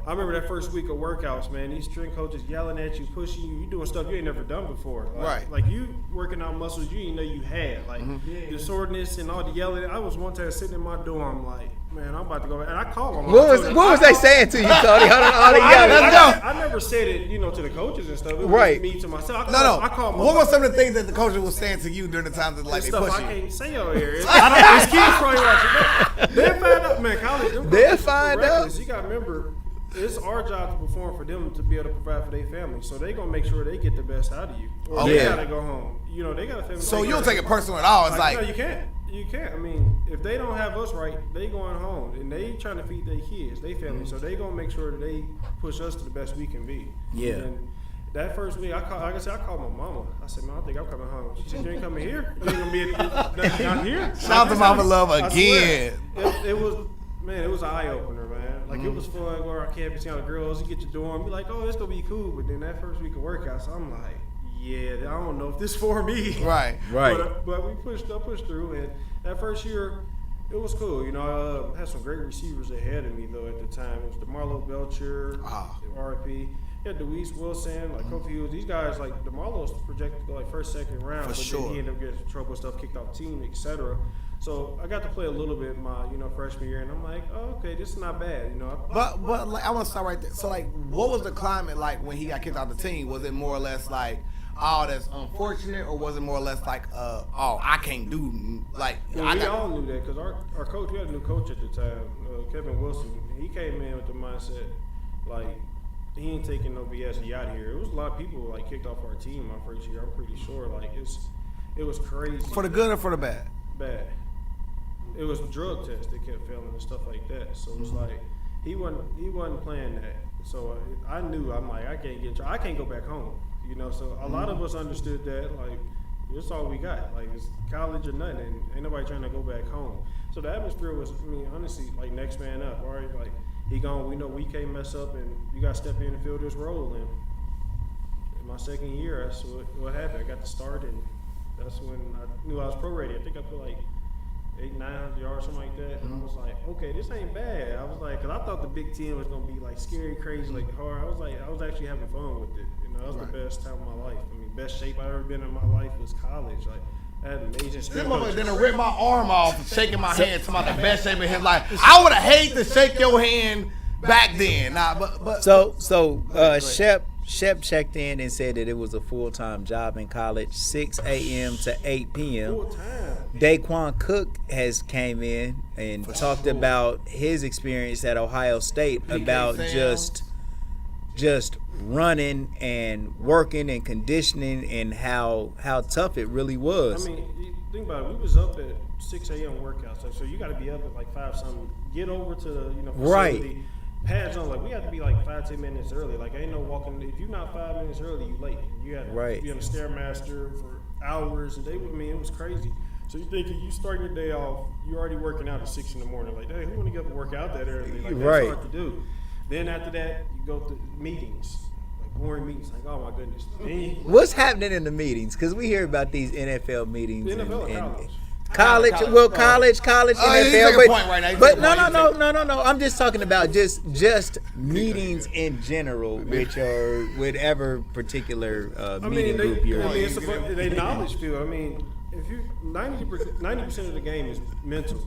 I remember that first week of workouts, man. These strength coaches yelling at you, pushing you. You doing stuff you ain't never done before. Like, Right. Like you working out muscles you didn't know you had. Like the soreness and all the yelling. I was one time sitting in my dorm, like, man, I'm about to go back. And I called my mom. What was they saying to you, Cody? All the yelling. Let's I never said it, to the coaches and stuff. It was Right. me to myself. No. I called my What mom. were some of the things that the coaches was saying to you during the times that like they Stuff push I you? can't say over here. It's kids probably watching. They'll find out, man. College, them They'll coaches find reckless. out. You got to remember, it's our job to perform for them to be able to provide for their family. So they gonna make sure they get the best out of you. Or Okay. they gotta go home. They got a family. So you don't take it personal at all. It's No, like you can't. You can't. I mean, if they don't have us right, they going home and they trying to feed their kids, their family. So they gonna make sure that they push us to the best we can be. Yeah. And that first week, I called my mama. I said, "Man, I think I'm coming home." She said, "You ain't coming here. You ain't gonna be not here." Shout out to Mama Love I again. swear. It was, man. It was an eye opener, man. Like it was fun going around campus, seeing all the girls. You get your dorm, be like, "Oh, it's gonna be cool." But then that first week of workouts, I'm like, "Yeah, I don't know if this for me." Right. But we pushed through, and that first year, it was cool. I had some great receivers ahead of me though at the time. It was DeMarlo Belcher, RP. You had Deweese Wilson, like Kofi Hughes. These guys, like DeMarlo's projected to go like first, second round, but sure. then he ended up getting in trouble with stuff, kicked off team, etc. So I got to play a little bit my freshman year, and I'm like, oh, okay, this is not bad. But like I want to start right there. So like, what was the climate like when he got kicked out the team? Was it more or less like, oh, that's unfortunate, or was it more or less like, oh, I can't do like? Well, we all knew that because our coach, we had a new coach at the time, Kevin Wilson. He came in with the mindset like he ain't taking no BS. He out here. It was a lot of people like kicked off our team my first year. I'm pretty sure. Like it was crazy. For the good or for the bad? Bad. It was drug tests that kept failing and stuff like that. So it was like he wasn't playing that. So I knew I'm like I can't get I can't go back home. So a lot of us understood that like it's all we got. Like it's college or nothing. And ain't nobody trying to go back home. So the atmosphere was, honestly, like next man up. All right, like he gone. We know we can't mess up, and you got to step in and fill this role. And in my second year, that's what happened. I got to start, and that's when I knew I was pro ready. I think I put like 800-900 yards, something like that. And I was like, okay, this ain't bad. I was like, because I thought the Big Ten was gonna be like scary, crazy, like hard. I was actually having fun with it. That was the best time of my life. Best shape I've ever been in my life was college. Like I had amazing This strength motherfucker coaches. didn't rip my arm off, shaking my hand, talking about the best shape of his life. I would have hated to shake your hand back then. Nah, but Shep checked in and said that it was a full-time job in college, 6 a.m. to 8 p.m. Full time. Daquan Cook has came in and talked about his experience at Ohio State, about just running and working and conditioning and how tough it really was. You think about it. We was up at 6 a.m. workouts, so you got to be up at like 5 something. Get over to the facility. Right. Pads on, like we had to be like 5-10 minutes early. Like ain't no walking. If you're not 5 minutes early, you late. You had to be on the Stairmaster for hours, and it was crazy. So you thinking you start your day off, you already working out at 6 in the morning. Like, hey, who want to get up and work out that early? Like that's hard to do. Then after that, you go to meetings, like boring meetings. Like, oh my goodness. What's happening in the meetings? Because we hear about these NFL meetings. NFL and college. College, you take NFL. a point right now. You But take a point. no. I'm just talking about just meetings in general with whatever particular meeting group you're in. It's a knowledge field. If you 90% of the game is mental,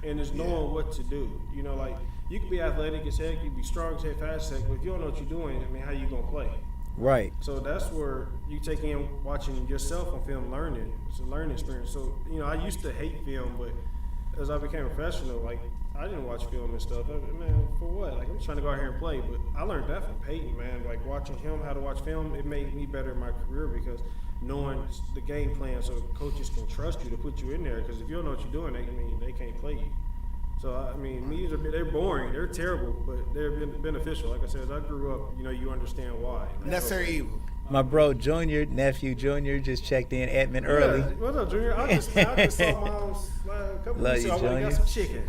and it's knowing what to do. Like you can be athletic as heck, you can be strong as heck, fast as heck, but if you don't know what you're doing, how you gonna play? Right. So that's where you take in watching yourself on film, learning. It's a learning experience. So I used to hate film, but as I became a professional, like I didn't watch film and stuff. Man, for what? Like I'm just trying to go out here and play. But I learned that from Peyton, man. Like watching him how to watch film, it made me better in my career because knowing the game plan, so coaches can trust you to put you in there. Because if you don't know what you're doing, they can't play you. So I mean, meetings they're boring, they're terrible, but they're beneficial. Like I said, as I grew up, you understand why. Necessary evil. My bro nephew Junior just checked in. Edmund early. Yeah. What's up, Junior? I just saw Mom's a couple Love weeks you, ago. I went and got Junior. some chicken.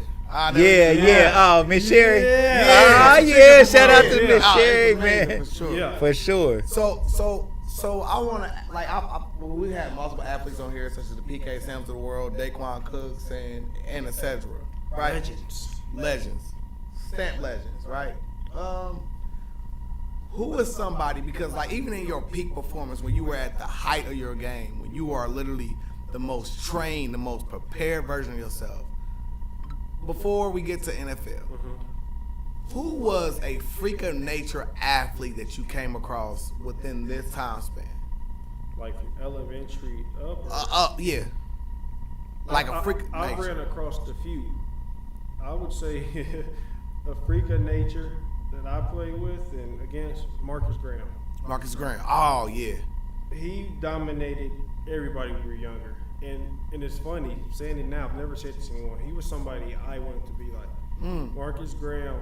Yeah. Oh, Miss Sherry. Yeah. Yeah. Shout out to Yeah. Miss Oh, Sherry, it's amazing, man. for sure. Yeah. For sure. So I want to we had multiple athletes on here, such as the PK Sams of the world, Daquan Cooks, and etc. Right? Legends, stamp legends, right? Who is somebody, because like even in your peak performance, when you were at the height of your game, when you are literally the most trained, the most prepared version of yourself, before we get to NFL, who was a freak of nature athlete that you came across within this time span? Like from elementary up. Yeah. Like a freak of I nature. ran across a few. I would say a freak of nature that I played with and against Marcus Graham. Marcus Graham. Oh, yeah. He dominated everybody when we were younger. And it's funny, saying it now, I've never said this to anyone. He was somebody I wanted to be like. Marcus Graham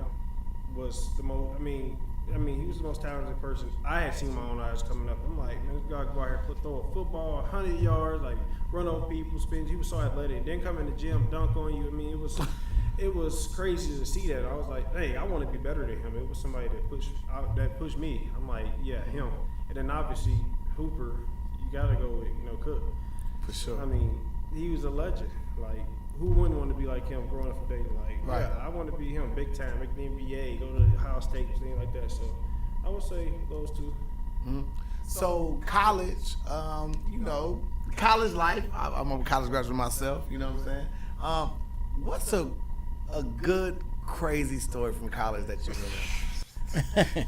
was the most, I mean, he was the most talented person I had seen with my own eyes coming up. I'm like, man, this guy go out here, throw a football, 100 yards, like run over people, spin. He was so athletic. Then come in the gym, dunk on you. I mean, it was crazy to see that. I was like, hey, I want to be better than him. It was somebody that pushed me. I'm like, yeah, him. And then obviously Hooper, you got to go with Cook. For sure. I mean, he was a legend. Like, who wouldn't want to be like him growing up from Dayton? Like, Right. yeah, I want to be him, big time, make the NBA, go to Ohio State, things like that. So, I would say those two. So college, college life. I'm a college graduate myself. You know what I'm saying? What's a good crazy story from college that you remember?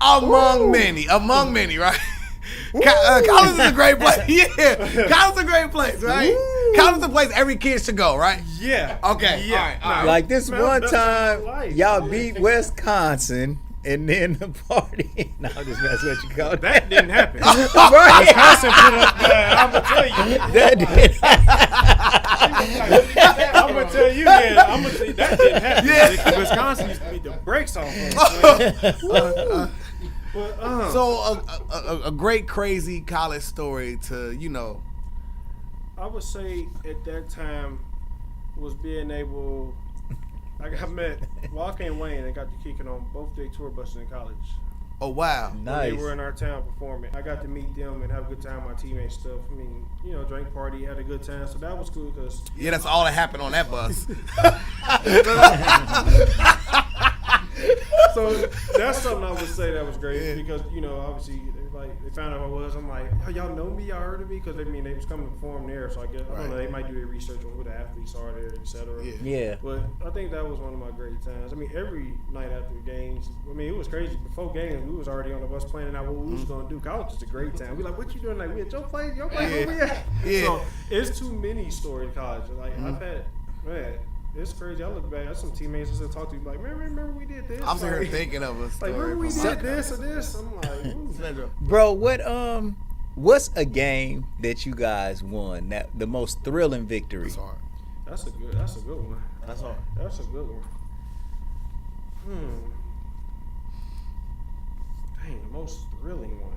Among many, right? College is a great place. Yeah, college is a great place, right? College is a place every kid should go, right? Yeah. Okay. Yeah. All right. Like this Man, one that's time, life. y'all beat Wisconsin, and then the party. No, I'm just messing with you, Cody. That didn't happen. Right. Wisconsin put up, I'm going to tell you. That did. I'm going to tell you, man. I'm going to tell you, that didn't happen. Yeah. Wisconsin used to beat the brakes off us. But, So a great crazy college story to I would say at that time was being able. I met Walker and Wayne and got to kicking on both their tour buses in college. Oh wow. When Nice. they were in our town performing. I got to meet them and have a good time with my teammates stuff. I mean, drank party, had a good time. So that was cool because Yeah, that's all that happened on that bus. so that's something I would say that was great because obviously they found out who I was. I'm like, oh, y'all know me, y'all heard of me because they was coming to perform there. So I guess I don't know, they might do their research on who the athletes are there, etc. Yeah. But I think that was one of my great times. I mean, every night after the games, it was crazy. Before games, we was already on the bus planning out what we was going to do. College is a great time. We like, what you doing? Like, we at your place? Your place? Where we at? Yeah. So it's too many stories in college. Like, I've had, man, it's crazy. I look back at some teammates I still talk to, like, man, remember we did this? I'm sitting here Like, thinking of a like, story. remember we from did my- this or this? I'm like, ooh. Bro, what's a game that you guys won that the most thrilling victory? That's hard. That's a good one. That's hard. That's a good one. Dang, the most thrilling one.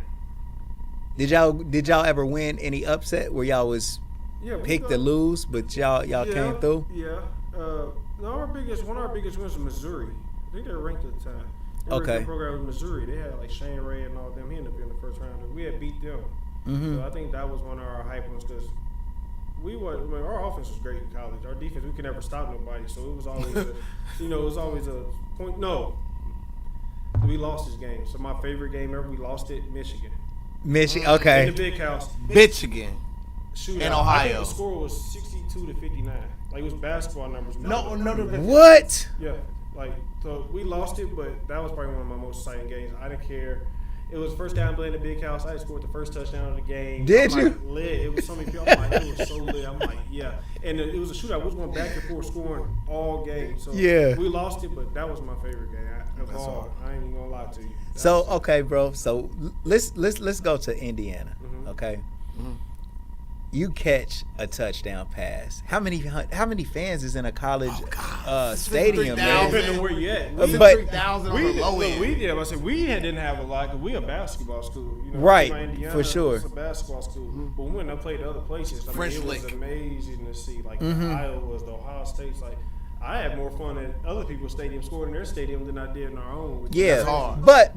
Did y'all ever win any upset where y'all was Yeah, we picked got- to lose, but y'all came through? Yeah. One of our biggest wins was Missouri. I think they were ranked at the time. Their Okay. original program was Missouri. They had like Shane Ray and all them. He ended up being the first rounder. We had beat them. Mm-hmm. So I think that was one of our hype ones because our offense was great in college. Our defense, we could never stop nobody. So it was always a point. No, we lost this game. So my favorite game ever, we lost it, Michigan. Michigan. In Okay. the big house. Bitch again. Shootout. In I Ohio. think the score was 62-59. Like it was basketball numbers. No. What? Yeah, like so we lost it, but that was probably one of my most exciting games. I didn't care It was first down playing the big house. I scored the first touchdown of the game. Did I'm you? Like, lit. It was so many people. I'm like, it was so lit. I'm like, yeah. And it was a shootout. We was going back and forth scoring all game. So Yeah. we lost it, but that was my favorite game. That's hard. I ain't even gonna lie to you. So okay, bro. So let's go to Indiana. Mhm. Okay. You catch a touchdown pass. How many fans is in a college stadium, 53,000. man? Depending on where you at. But- 3,000 on We the did, low look, end. we did. I said we didn't have a lot because we a basketball school, you know. Right, Indiana, for sure. It's a basketball school, but when I played other places, French it was Lick. amazing to see. Like the Iowas, the Ohio States. Like I had more fun at other people's stadium, scored in their stadium than I did in our own. which is Yeah, hard. but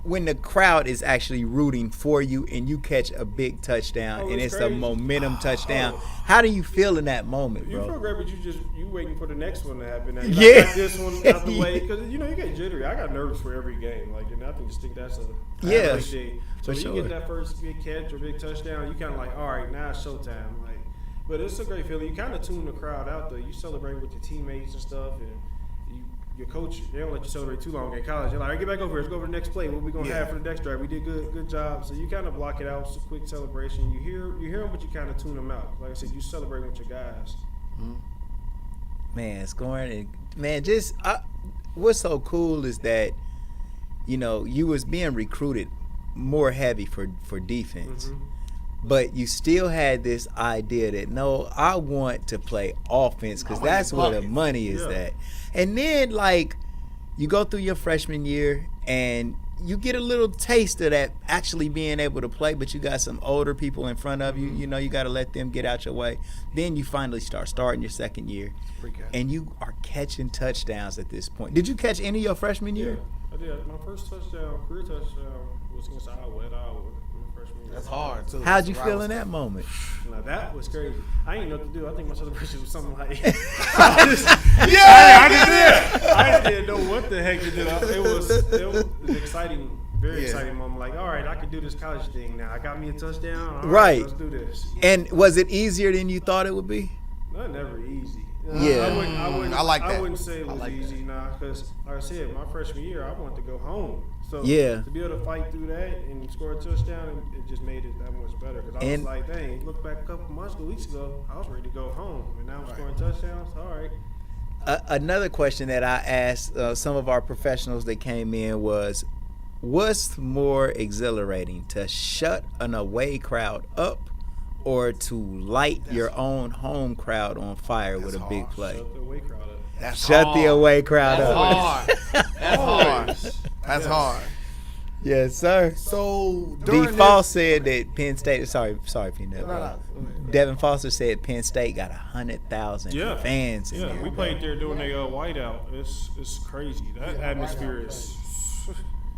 when the crowd is actually rooting for you and you catch a big touchdown Oh, and it's it's a crazy. momentum touchdown, how do you feel in that moment, You feel bro? great, but you waiting for the next one to happen. Now, Yeah. I got this one out the way because you get jittery. I got nervous for every game. Like, and I just think that's a Yeah, athlete thing. So for when sure. you get that first big catch or big touchdown, you kind of like, all right, now it's showtime. Like, but it's a great feeling. You kind of tune the crowd out though. You celebrate with your teammates and stuff, and your coach, they don't let you celebrate too long in college. They're like, all right, get back over here. Let's go over to the next play. What we gonna have for the next drive? We did good job. So you kind of block it out. It's a quick celebration. You hear them, but you kind of tune them out. Like I said, you celebrate with your guys. Man, scoring and man, what's so cool is that you was being recruited more heavy for defense. But you still had this idea that no, I want to play offense because that's where the money is Yeah. at. And then like you go through your freshman year and you get a little taste of that actually being able to play, but you got some older people in front of you. You got to let them get out your way. Then you finally starting your second year, and you are catching touchdowns at this point. Did you catch any of your freshman year? I did. My first career touchdown, was against Iowa at Iowa in my freshman year. That's hard too. How'd you feel in that moment? Now that was crazy. I didn't know what to do. I think my celebration was something like, Yeah, I just didn't know what the heck to do. It was an exciting, very exciting moment. Like, all right, I can do this college thing now. I got me a touchdown. All Right. let's do this. And was it easier than you thought it would be? Not never easy. Yeah. I like that. I wouldn't say it I was like easy now, because like I said, my freshman year, I wanted to go home. So Yeah. to be able to fight through that and score a touchdown, it just made it that much better. Because I was And- like, dang, look back a couple weeks ago, I was ready to go home, and now I'm scoring touchdowns. All right. Another question that I asked some of our professionals that came in was, what's more exhilarating, to shut an away crowd up or to light your own home crowd on fire with a big play? Shut the away crowd up. That's Shut hard. the away crowd That's up. hard. That's hard. That's hard. Yes, sir. So D. during Foss said that Penn State. Sorry, Peanut. No. Devin Foster said Penn State got 100,000 Yeah. fans in Yeah, there. we played there doing a whiteout. It's crazy. That atmosphere is.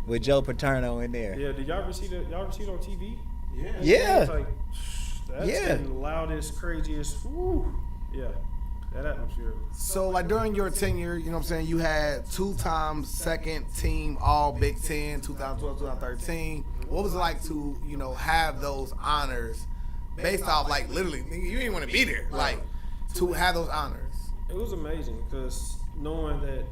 With Joe Paterno in there. Yeah, did y'all ever see it on TV? Yeah. It's like, that's Yeah. the loudest, craziest. Woo. Yeah, that atmosphere. So, like, during your tenure, you know what I'm saying, you had 2-time second team All Big Ten, 2012, 2013. What was it like to, have those honors based off, like, literally, nigga, you didn't want to be there. Like, to have those honors. It was amazing because knowing that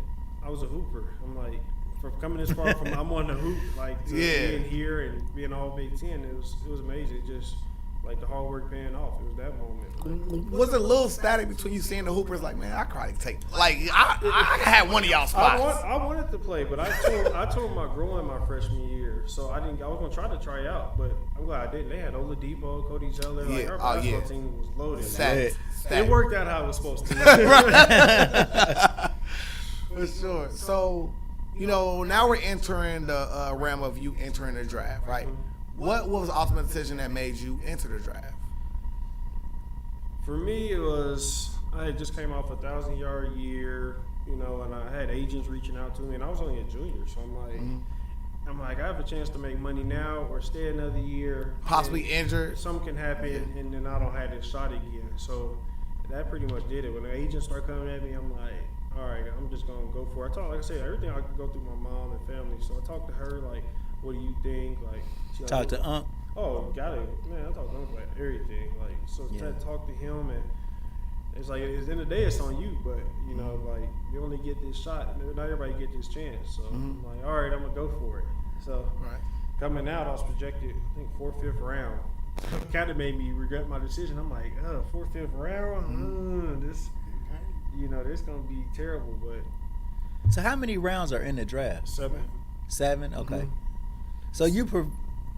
I was a hooper, I'm like, from coming this far from I'm on the hoop, like to being here and being All Big Ten, it was amazing. It just like the hard work paying off. It was that moment. Was it a little static between you seeing the hoopers like, man, I could probably take, like, I had one of y'all spots. I wanted to play, but I told my growing my freshman year, so I was gonna try out, but I'm glad I didn't. They had Ola Depot, Cody Zeller, like our basketball team was loaded. Static. It worked out how it was supposed to. For sure. So, now we're entering the realm of you entering the draft, right? What was the ultimate decision that made you enter the draft? For me, it was I had just came off a 1,000-yard year, and I had agents reaching out to me, and I was only a junior, so I'm like, I have a chance to make money now or stay another year. Possibly injured. Something can happen, and then I don't have this shot again. So that pretty much did it. When the agents start coming at me, I'm like, all right, I'm just gonna go for it. Like I said, everything I could go through my mom and family. So I talked to her, like, what do you think? Like, she Talk to Unc. Oh, got it, man. I talk to him about everything. Like, so try to talk to him, and it's like at the end of the day, it's on you. But like you only get this shot. Not everybody get this chance. So I'm like, all right, I'm gonna go for it. So Right. Coming out, I was projected, I think, 4th, 5th round. Kind of made me regret my decision. I'm like, 4th, 5th round? This gonna be terrible. But So how many rounds are in the draft? 7. 7? Okay. Mhm. So you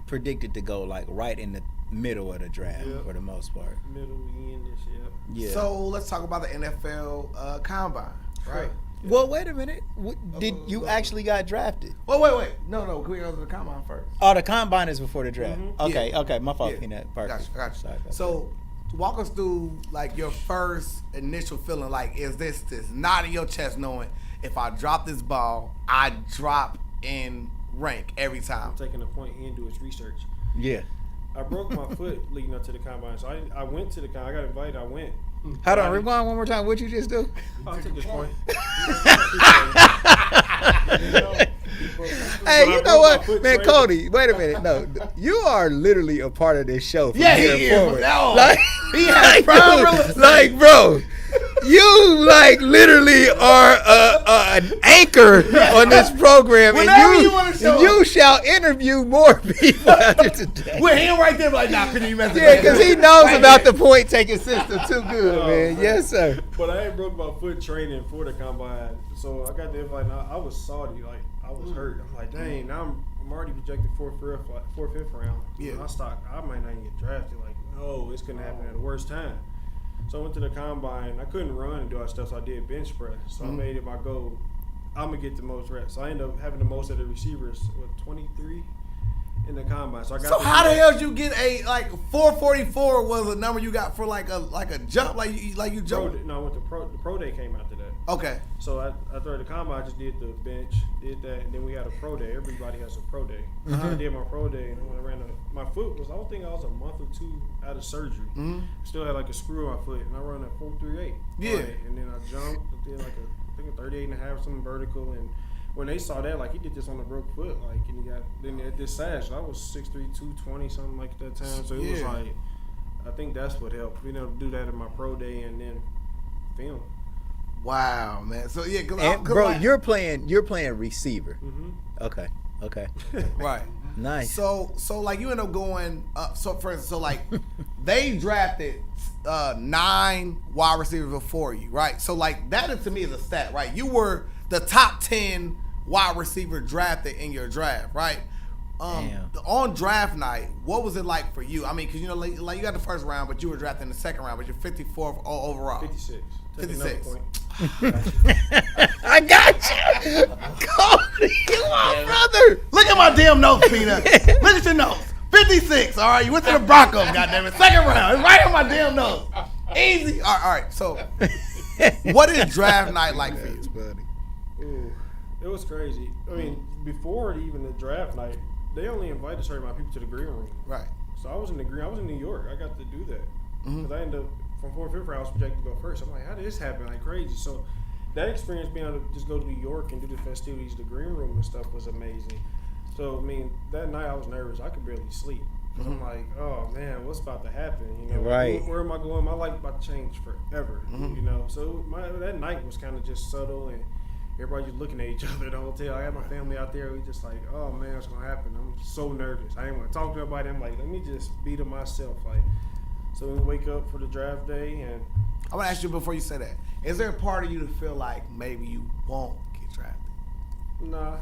predicted to go like right in the middle of the draft Yep. for the most part. Middle, end, this shit. Yeah. So let's talk about the NFL combine, right? Well, wait a minute. Did you actually got drafted? Well, wait. No. Can we go to the combine first? Oh, the combine is before the draft. Mhm. Okay, Yeah. okay. My fault, Yeah. Peanut. Perfect. Gotcha. Sorry about So, walk us through like your first initial feeling. Like, is this knot in your chest, knowing if I drop this ball, I drop in rank every time? I'm taking a point and do its research. that. Yeah. I broke my foot leading up to the combine, so I went to the combine. I got invited. I went. Hold on. Rewind one more time. What you just do? I'll take this point. Hey, When I you know broke my what, foot man, training- Cody? Wait a minute. No, you are literally a part of this show. From Yeah, here he is. forward. No. Like, He has prime real estate. like, bro, you like literally are an anchor on this program, Whenever and you wanna show you up. shall interview more people after today. With him right there, like, nah, can you mess Yeah, because he knows about the point taking system too good, man. Yes, sir. But I ain't broke my foot training for the combine, so I got the invite. And I was salty, like I was hurt. I'm like, dang, now I'm already projected 4th, 5th round. Yeah. And I might not even get drafted. Like, no, it's gonna happen at the worst time. So I went to the combine. I couldn't run and do all that stuff, so I did bench press. So I made it my goal. I'm gonna get the most reps. So I ended up having the most of the receivers with 23 in the combine. So I got. So how the hell did you get a 444 was a number you got for like a jump like you jumped? No, I went to the pro day came after that. Okay. So after the combine, I just did the bench, did that, and then we had a pro day. Everybody has a pro day. I did my pro day, and when I ran my foot was, I don't think I was a month or 2 out of surgery. Still had like a screw in my foot, and I run at 4.38. Yeah. And then I jumped, I did like I think a 38 and a half, something vertical, and when they saw that, like he did this on a broke foot, like, and he got then at this sash, I was 6'3", 220, something like that time. So it was like, I think that's what helped, to do that in my pro day and then film. Wow, man. So yeah, Bro, you're playing receiver. Mm-hmm. Okay. right. Nice. So like you end up going up. So for instance, so like they drafted 9 wide receivers before you, right? So like that to me is a stat, right? You were the top 10 wide receiver drafted in your draft, right? Damn. On draft night, what was it like for you? I mean, because like you got the first round, but you were drafted in the second round, but you're 54th overall. 56. Take 56. another point. I got you. Cody, you my brother. Look at my damn notes, Peanut. Look at your notes. 56. All right, you went to the Broncos. Goddamn it, second round. It's right on my damn notes. Easy. All right. So, what is draft night like for you? Ooh, it was crazy. I mean, before even the draft night, they only invited a certain amount of people to the green room. Right. So I was in New York. I got to do that because I ended up from 4th, 5th round. I was projected to go first. I'm like, how did this happen? Like crazy. So that experience, being able to just go to New York and do the festivities, the green room and stuff, was amazing. So I mean, that night I was nervous. I could barely sleep. I'm like, oh man, what's about to happen? Right. Where am I going? My life about to change forever. So that night was kind of just subtle, and everybody just looking at each other at the hotel. I had my family out there. We just like, oh man, what's gonna happen? I'm so nervous. I didn't want to talk to nobody. I'm like, let me just be to myself. Like, so we wake up for the draft day, and I want to ask you before you say that. Is there a part of you to feel like maybe you won't get drafted? nah.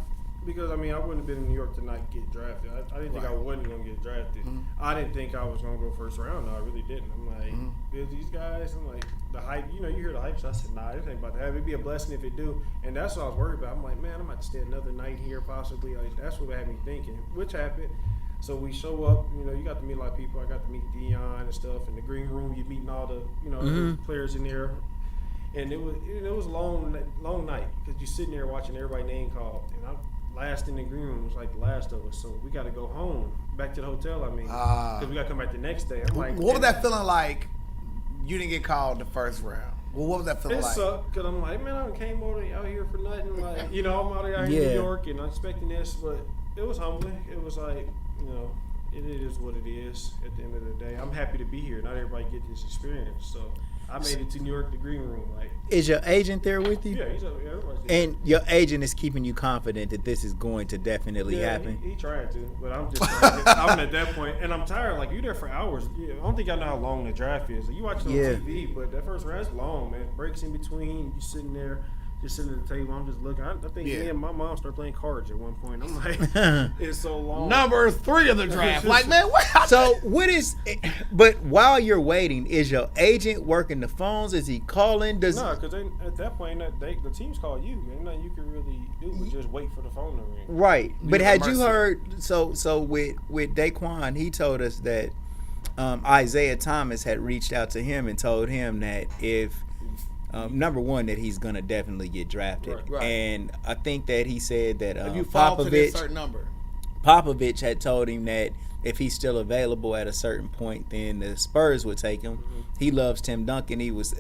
Because, I mean, I wouldn't have been in New York tonight to get drafted. I didn't think I wasn't going to get drafted. I didn't think I was going to go first round. No, I really didn't. I'm like, there's these guys. I'm like, the hype. You hear the hype. So I said, nah, this ain't about to happen. It'd be a blessing if it do. And that's what I was worried about. I'm like, man, I might stay another night here possibly. Like, that's what had me thinking, which happened. So we show up. You got to meet a lot of people. I got to meet Dion and stuff. In the green room, you meeting all the, the players in there. And it was a long night because you're sitting there watching everybody name called. And I'm last in the green room was like the last of us, so we got to go home, back to the hotel. I mean, because we got to come back the next day. I'm like, what was that feeling like? You didn't get called the first round. Well, what was that feeling it like? sucked because I'm like, man, I came out here for nothing. Like, I'm out here in New York and I'm expecting this, but it was humbling. It was like, it is what it is. At the end of the day, I'm happy to be here. Not everybody get this experience, so I made it to New York, the green room. Like, Is your agent there with you? yeah, everybody's there. And your agent is keeping you confident that this is going to definitely happen. He tried to, but I'm just I'm at that point, and I'm tired. Like, you there for hours. I don't think I know how long the draft is. You watch it on TV, but that first round is long, man. Breaks in between. You sitting there, just sitting at the table. I'm just looking. I think me and my mom started playing cards at one point. I'm like, it's so long. Number 3 of the draft. Like, man, what? So what is? But while you're waiting, is your agent working the phones? Is he calling? Does No, because at that point, the teams call you. Man, nothing you can really do but just wait for the phone to ring. right? But Leave had it you mercy. heard? So with Daquan, he told us that Isaiah Thomas had reached out to him and told him that if number one, that he's gonna definitely get drafted, Right. And I think that he said that If you fall to this Popovich certain number. had told him that if he's still available at a certain point, then the Spurs would take him. Mm-hmm. He loves Tim Duncan. He was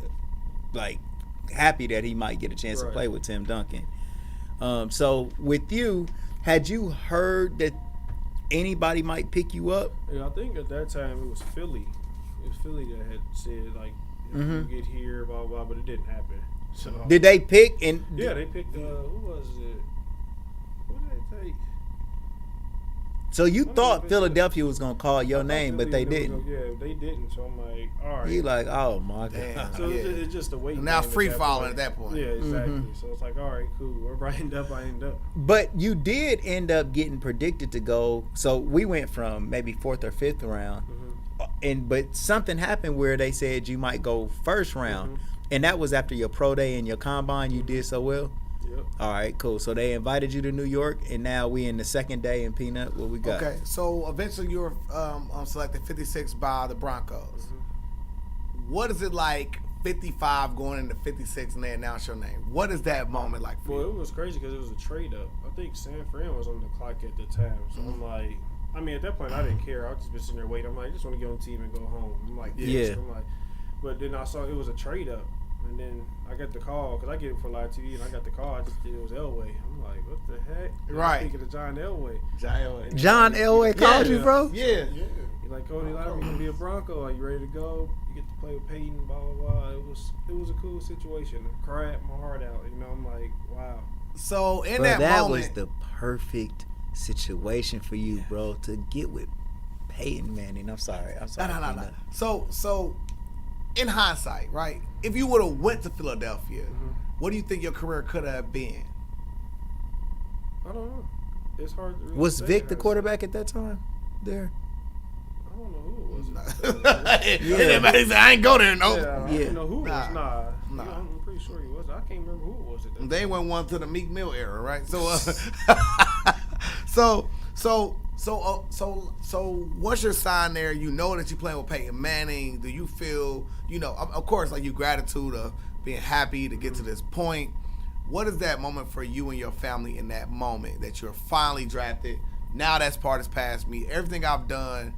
like happy that he might get a chance to Right. play with Tim Duncan. So with you, had you heard that anybody might pick you up? Yeah, I think at that time it was Philly. It was Philly that had said, like, if you get here, blah, blah, but it didn't happen. So Did they pick? And Yeah, they picked, who was it? Who did they take? so you What thought did they Philadelphia was gonna call your I thought name, but Philly they was didn't. Yeah, they didn't. So I'm like, all right. You like, oh my Damn. god. So Yeah. it's just a wait. Now game free at that falling point. at that point. Yeah, exactly. So it's like, all right, cool. Wherever I end up, I end up. But you did end up getting predicted to go. So we went from maybe 4th or 5th round, but something happened where they said you might go 1st round, and that was after your pro day and your combine. You did so well. Yep. All right, cool. So they invited you to New York, and now we in the 2nd day in Peanut. What we got? Okay, so eventually you were selected 56 by the Broncos. What is it like 55 going into 56 and they announce your name? What is that moment like for Well, you? it was crazy because it was a trade up. I think San Fran was on the clock at the time. So I'm like, I mean, at that point, I didn't care. I was just been sitting there waiting. I'm like, I just want to get on the team and go home. I'm like, Yeah. I'm like, but then I saw it was a trade up. And then I got the call because I get it for live TV, and I got the call. I just did it was Elway. I'm like, what the heck? And Right. I'm thinking of John Elway. John Elway called you, bro. Yeah. He's like, Cody, Latimer, you gonna be a Bronco? Are you ready to go? You get to play with Peyton, blah blah blah. It was a cool situation. I cried my heart out. You know, I'm like, wow. So in Bro, that that moment, was the perfect situation for you, bro, to get with Peyton Manning. I'm sorry. no. Peanut. So in hindsight, right? If you would have went to Philadelphia, what do you think your career could have been? I don't know. It's hard to really Was say Vic the how- quarterback at that time? There. I don't know who it was. I ain't go there, no. Yeah, I Yeah. don't know who it was. Nah. Nah. I'm pretty sure he was. I can't remember who it was at that They time. went one to the Meek Mill era, right? So, so once you're signed there, you know that you're playing with Peyton Manning. Do you feel, of course, like your gratitude of being happy to get to this point? What is that moment for you and your family in that moment that you're finally drafted? Now that's part is past me. Everything I've done,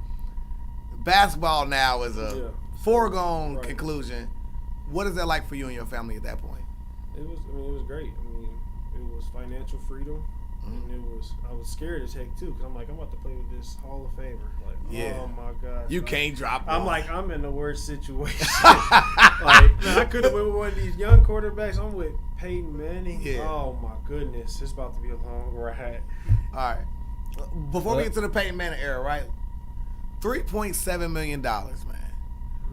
basketball now is a foregone Right. conclusion. What is that like for you and your family at that point? It was great. I mean, it was financial freedom, and I was scared as heck too, because I'm like, I'm about to play with this Hall of Famer. Like, Yeah. oh my God. You Like, can't drop I'm off. like, I'm in the worst situation. Like, man, I could have been with one of these young quarterbacks. I'm with Peyton Manning. Yeah. Oh my goodness, it's about to be a long ride. All right. Before we get to the Peyton Manning era, right? $3.7 million, man.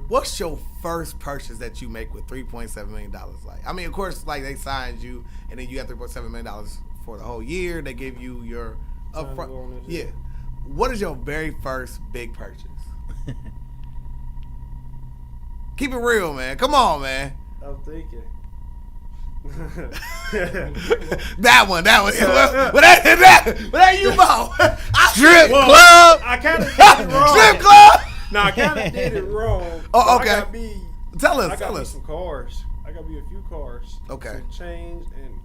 What's your first purchase that you make with $3.7 million? Like, I mean, of course, like they signed you, and then you got $3.7 million for the whole year. They give you your Sign upfront. bonus, Yeah. yeah. What is your very first big purchase? Keep it real, man. Come on, man. I'm thinking. That one. What that you bought? Strip Well, club. I kind of did it wrong. Strip club. No, I kind of did it wrong. Oh, But okay. I got me Tell I got me us. some cars. I got me a few cars. Okay. Some chains and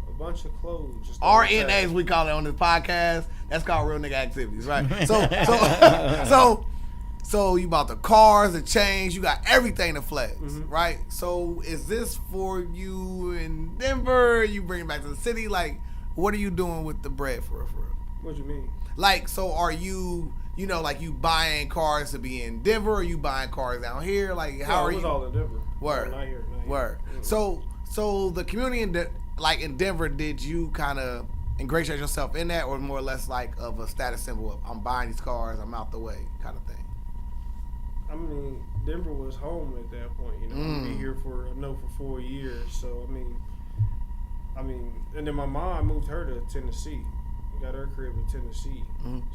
a bunch of clothes. Just on the RNAs, side. we call it on this podcast. That's called real nigga activities, right? So you bought the cars, the chains, you got everything to flex, right? So is this for you in Denver? You bring it back to the city? Like, what are you doing with the bread for real? What you mean? Like, so are you, like you buying cars to be in Denver? Or are you buying cars down here? Like, how No, are it was you? all in Denver. Word. Not here. Word. So the community in Denver, did you kind of ingratiate yourself in that, or more or less like of a status symbol of I'm buying these cars, I'm out the way kind of thing? I mean, Denver was home at that point. You know, I'd be here for 4 years. So I mean, and then my mom moved her to Tennessee. Got her crib in Tennessee.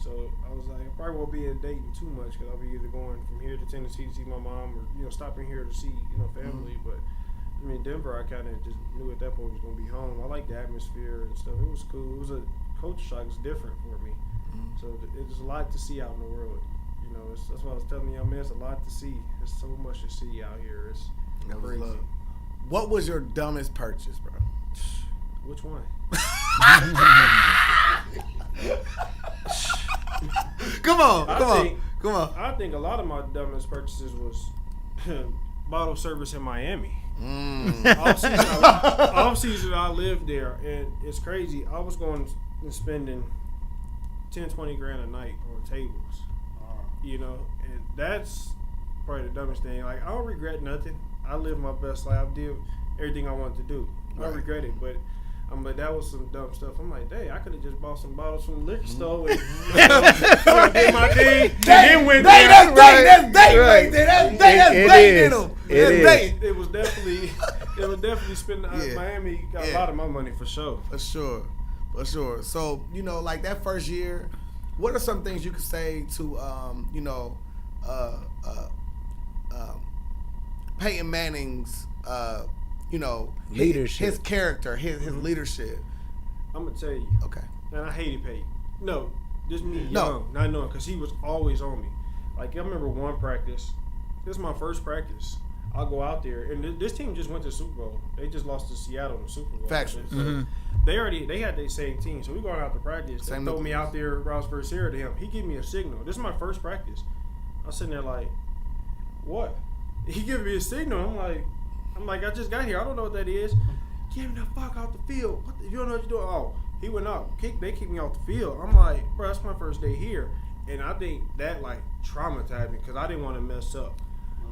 So I was like, I probably won't be dating too much because I'll be either going from here to Tennessee to see my mom, or stopping here to see family. But I mean, Denver, I kind of just knew at that point was gonna be home. I like the atmosphere and stuff. It was cool. It was a culture shock. It's different for me. So it's a lot to see out in the world. That's what I was telling you, man. It's a lot to see. There's so much to see out here. It's crazy. What was your dumbest purchase, bro? Which one? Come on. I think a lot of my dumbest purchases was bottle service in Miami. Off season, I lived there, and it's crazy. I was going and spending 10, 20 grand a night on tables. And that's probably the dumbest thing. Like, I don't regret nothing. I lived my best life. I did everything I wanted to do. I don't regret it, but that was some dumb stuff. I'm like, dang, I could have just bought some bottles from the liquor store and did my thing. Then went there. That's date right there. That's date in them. It was definitely spending. Miami got a lot of my money for sure. For sure. So like that first year, what are some things you could say to Peyton Manning's leadership, his character, his leadership? I'm gonna tell you. Okay. And I hated Peyton. No, just me young, not knowing, because he was always on me. Like, I remember one practice. This is my first practice. I'll go out there, and this team just went to the Super Bowl. They just lost to Seattle in the Super Bowl. Factual. So they had their same team. So we going out to practice. They throw me out there, Rouse versus here to him. He gave me a signal. This is my first practice. I was sitting there like, what? He gave me a signal. I'm like, I just got here. I don't know what that is. Get me the fuck out the field. What you don't know what you're doing. Oh, he went out. They kicked me off the field. I'm like, bro, that's my first day here. And I think that traumatized me because I didn't want to mess up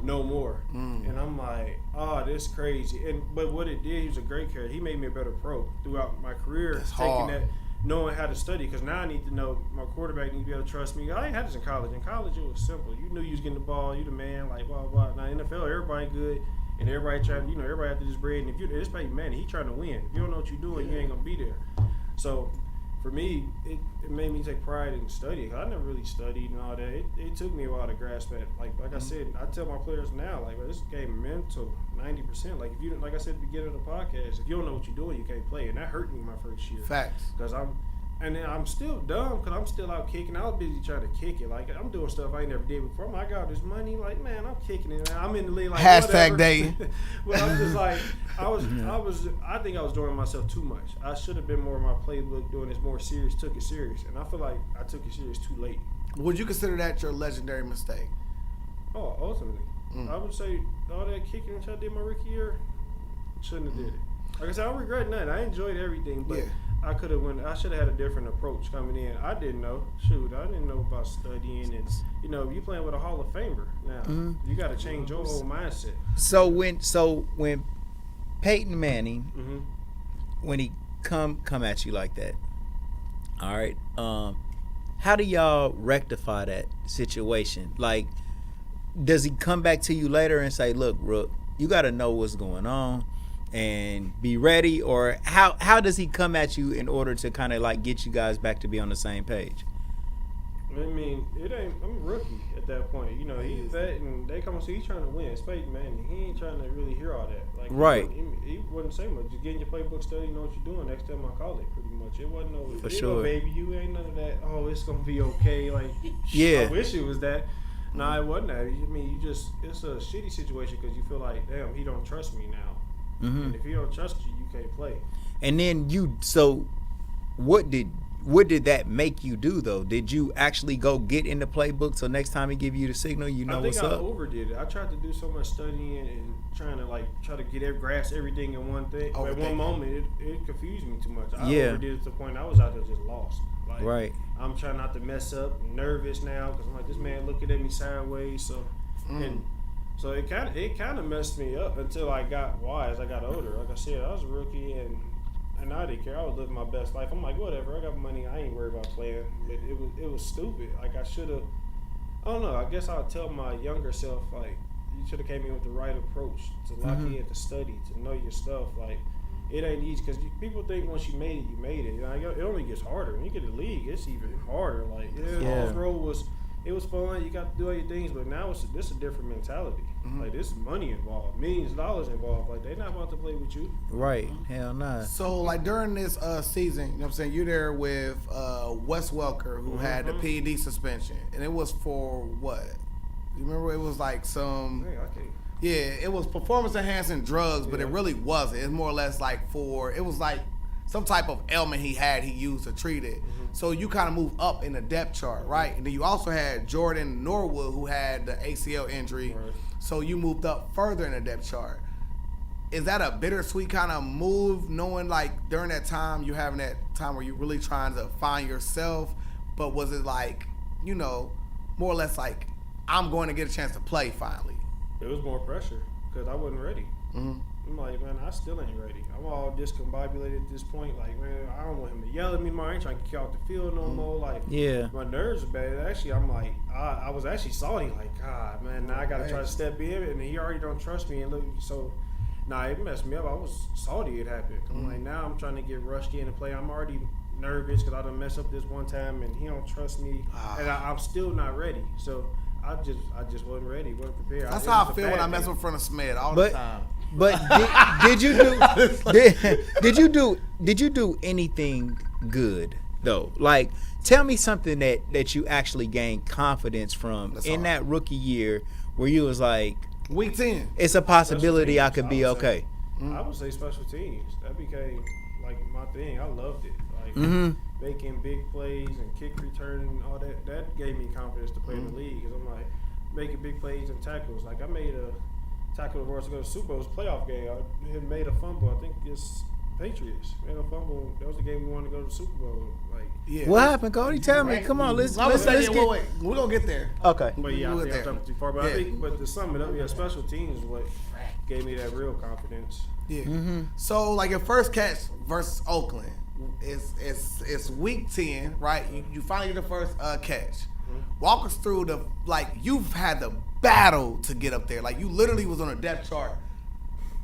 no more. And I'm like, oh, this is crazy. But what it did, he was a great character. He made me a better pro throughout my career. That's taking hard. that, knowing how to study, because now I need to know my quarterback need to be able to trust me. I ain't had this in college. In college, it was simple. You knew you was getting the ball. You the man. Like blah blah. Now NFL, everybody good. And everybody trying, everybody after this bread. And if it's Peyton Manning, he trying to win. If you don't know what you're doing, you ain't gonna be there. So, for me, it made me take pride in studying. I never really studied and all that. It took me a while to grasp that. Like I said, I tell my players now, this game mental 90%. Like if you, like I said at the beginning of the podcast, if you don't know what you're doing, you can't play. And that hurt me my first year. Facts. Because I'm still dumb because I'm still out kicking. I was busy trying to kick it. Like, I'm doing stuff I ain't never did before. I got all this money. Like, man, I'm kicking it. I'm in the league. Like, hashtag dating. But I'm just like, I think I was doing myself too much. I should have been more in my playbook, doing this more serious, took it serious. And I feel like I took it serious too late. Would you consider that your legendary mistake? Oh, ultimately. I would say all that kicking which I did my rookie year, shouldn't have did it. Like I said, I don't regret nothing. I enjoyed everything, but I could have I should have had a different approach coming in. I didn't know. Shoot, I didn't know about studying, and you playing with a Hall of Famer now. You got to change your whole mindset. So when Peyton Manning, when he come at you like that, all right, how do y'all rectify that situation? Like, does he come back to you later and say, "Look, Rook, you got to know what's going on and be ready," or how does he come at you in order to kind of like get you guys back to be on the same page? I mean, I'm a rookie at that point. He's vet, and they come and see he's trying to win. It's Peyton Manning. He ain't trying to really hear all that. Like, right. He wouldn't say much. Just get in your playbook, study, know what you're doing. Next time I call it, pretty much. It wasn't no. For sure. Baby, you ain't none of that. Oh, it's gonna be okay. Like, yeah. I wish it was that. No, it wasn't that. I mean, it's a shitty situation because you feel like, damn, he don't trust me now. And if he don't trust you, you can't play. And then what did that make you do though? Did you actually go get in the playbook so next time he give you the signal, what's up? I think I overdid it. I tried to do so much studying and trying to try to grasp everything in one thing. At one moment, it confused me too much. I overdid it to the point I was out there just lost. Right. I'm trying not to mess up. I'm nervous now because I'm like, this man looking at me sideways. So, and So it kind of messed me up until I got wise. I got older. Like I said, I was a rookie and I didn't care. I was living my best life. I'm like, whatever. I got money. I ain't worried about playing. But it was stupid. Like I should have. I don't know. I guess I'll tell my younger self, like, you should have came in with the right approach to lock in, to study, to know your stuff. Like, it ain't easy because people think once you made it, you made it. You know, it only gets harder. When you get to the league, it's even harder. Like, off-road was fun. You got to do all your things, but now this a different mentality. Like, this is money involved, millions of dollars involved. Like, they're not about to play with you. Right. Hell nah. So, like, during this season, you know what I'm saying, you're there with Wes Welker, who had the PED suspension. And it was for what? You remember it was like some... Yeah, it was performance-enhancing drugs, but it really wasn't. It's more or less like it was like some type of ailment he used to treat it. So you kind of move up in the depth chart, right? And then you also had Jordan Norwood, who had the ACL injury. Right. So you moved up further in the depth chart. Is that a bittersweet kind of move, knowing like during that time you're having that time where you're really trying to find yourself? But was it like, you know, more or less like, I'm going to get a chance to play finally? It was more pressure because I wasn't ready. I'm like, man, I still ain't ready. I'm all discombobulated at this point. Like, man, I don't want him to yell at me more. I ain't trying to kick out the field no more. Like, my nerves are bad. Actually, I'm like, I was actually salty. Like, God, man, now I got to try to step in, and he already don't trust me. And look, so, it messed me up. I was salty it happened. I'm like, now I'm trying to get rushed in and play. I'm already nervous because I done messed up this one time, and he don't trust me, and I'm still not ready. So I just wasn't ready, wasn't prepared. That's how I feel when I mess in front of SMED all the time. But did you do anything good though? Like, tell me something that you actually gained confidence from that rookie year where you was like, week 10, it's a possibility I could be okay. I would say special teams. That became like my thing. I loved it. Like making big plays and kick return and all that. That gave me confidence to play in the league. Cause I'm like making big plays and tackles. Like I made a tackle for us to go to Super Bowl's playoff game. I had made a fumble. I think it's Patriots. Made a fumble. That was the game we wanted to go to the Super Bowl. Like, what happened, Cody? Tell me. Come on, let's get. Wait. We're gonna get there. Okay. But yeah, I think I'm jumping too far. But I think, to sum it up, special teams is what gave me that real confidence. Yeah. So like your first catch versus Oakland, it's week 10, right? You finally get the first catch. Walk us through you've had the battle to get up there. Like you literally was on a depth chart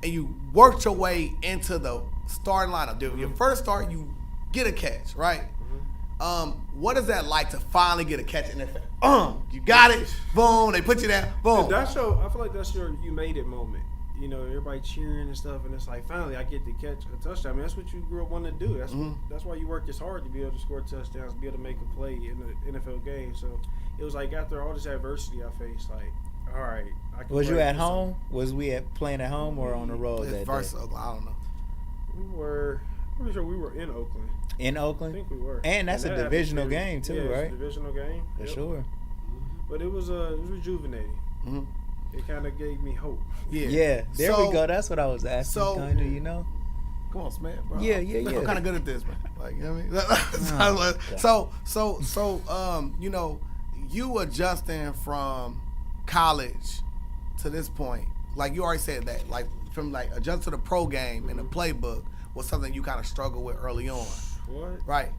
and you worked your way into the starting lineup. Your first start, you get a catch, right? What is that like to finally get a catch in the you got it, boom, they put you there, boom. I feel like that's your you made it moment. You know, everybody cheering and stuff, and it's like finally I get to catch a touchdown. I mean, that's what you grew up wanting to do. That's why you work this hard to be able to score touchdowns, be able to make a play in the NFL game. So it was like after all this adversity I faced, like, all right. Was you at home? Was we playing at home or on the road that versus day? Oakland, I don't know. I'm pretty sure we were in Oakland. In Oakland? I think we were. And that's a divisional game too, right? It's a divisional game. For sure. But it was rejuvenating. It kind of gave me hope. Yeah. There we go. That's what I was asking. So, kind of, you know. Come on, Smith, bro. Yeah. I'm kind of good at this, man. Like, you know what I mean? You know, you adjusting from college to this point, like you already said that, like from like adjust to the pro game and the playbook was something you kind of struggled with early on. What? Right.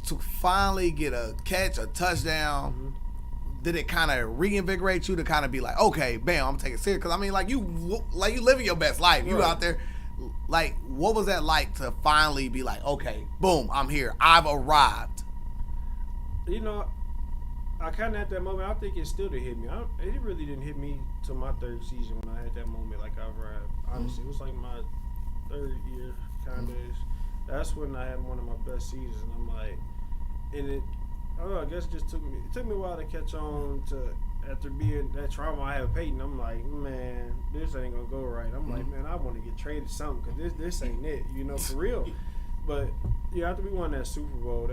To finally get a catch, a touchdown. Did it kind of reinvigorate you to kind of be like, okay, bam, I'm taking it serious? Because I mean, like you living your best life. You out there, like, what was that like to finally be like, okay, boom, I'm here, I've arrived? You know, I kind of at that moment, I think it still did hit me. It really didn't hit me till my third season when I had that moment, like I arrived. Honestly, it was like my third year, kind of. That's when I had one of my best seasons. And I'm like, and it. I don't know, I guess it just took me a while to catch on to after being that trauma I had with Peyton. I'm like, man, this ain't gonna go right. I'm like, man, I want to get traded something because this ain't it, you know, for real. But yeah, after we won that Super Bowl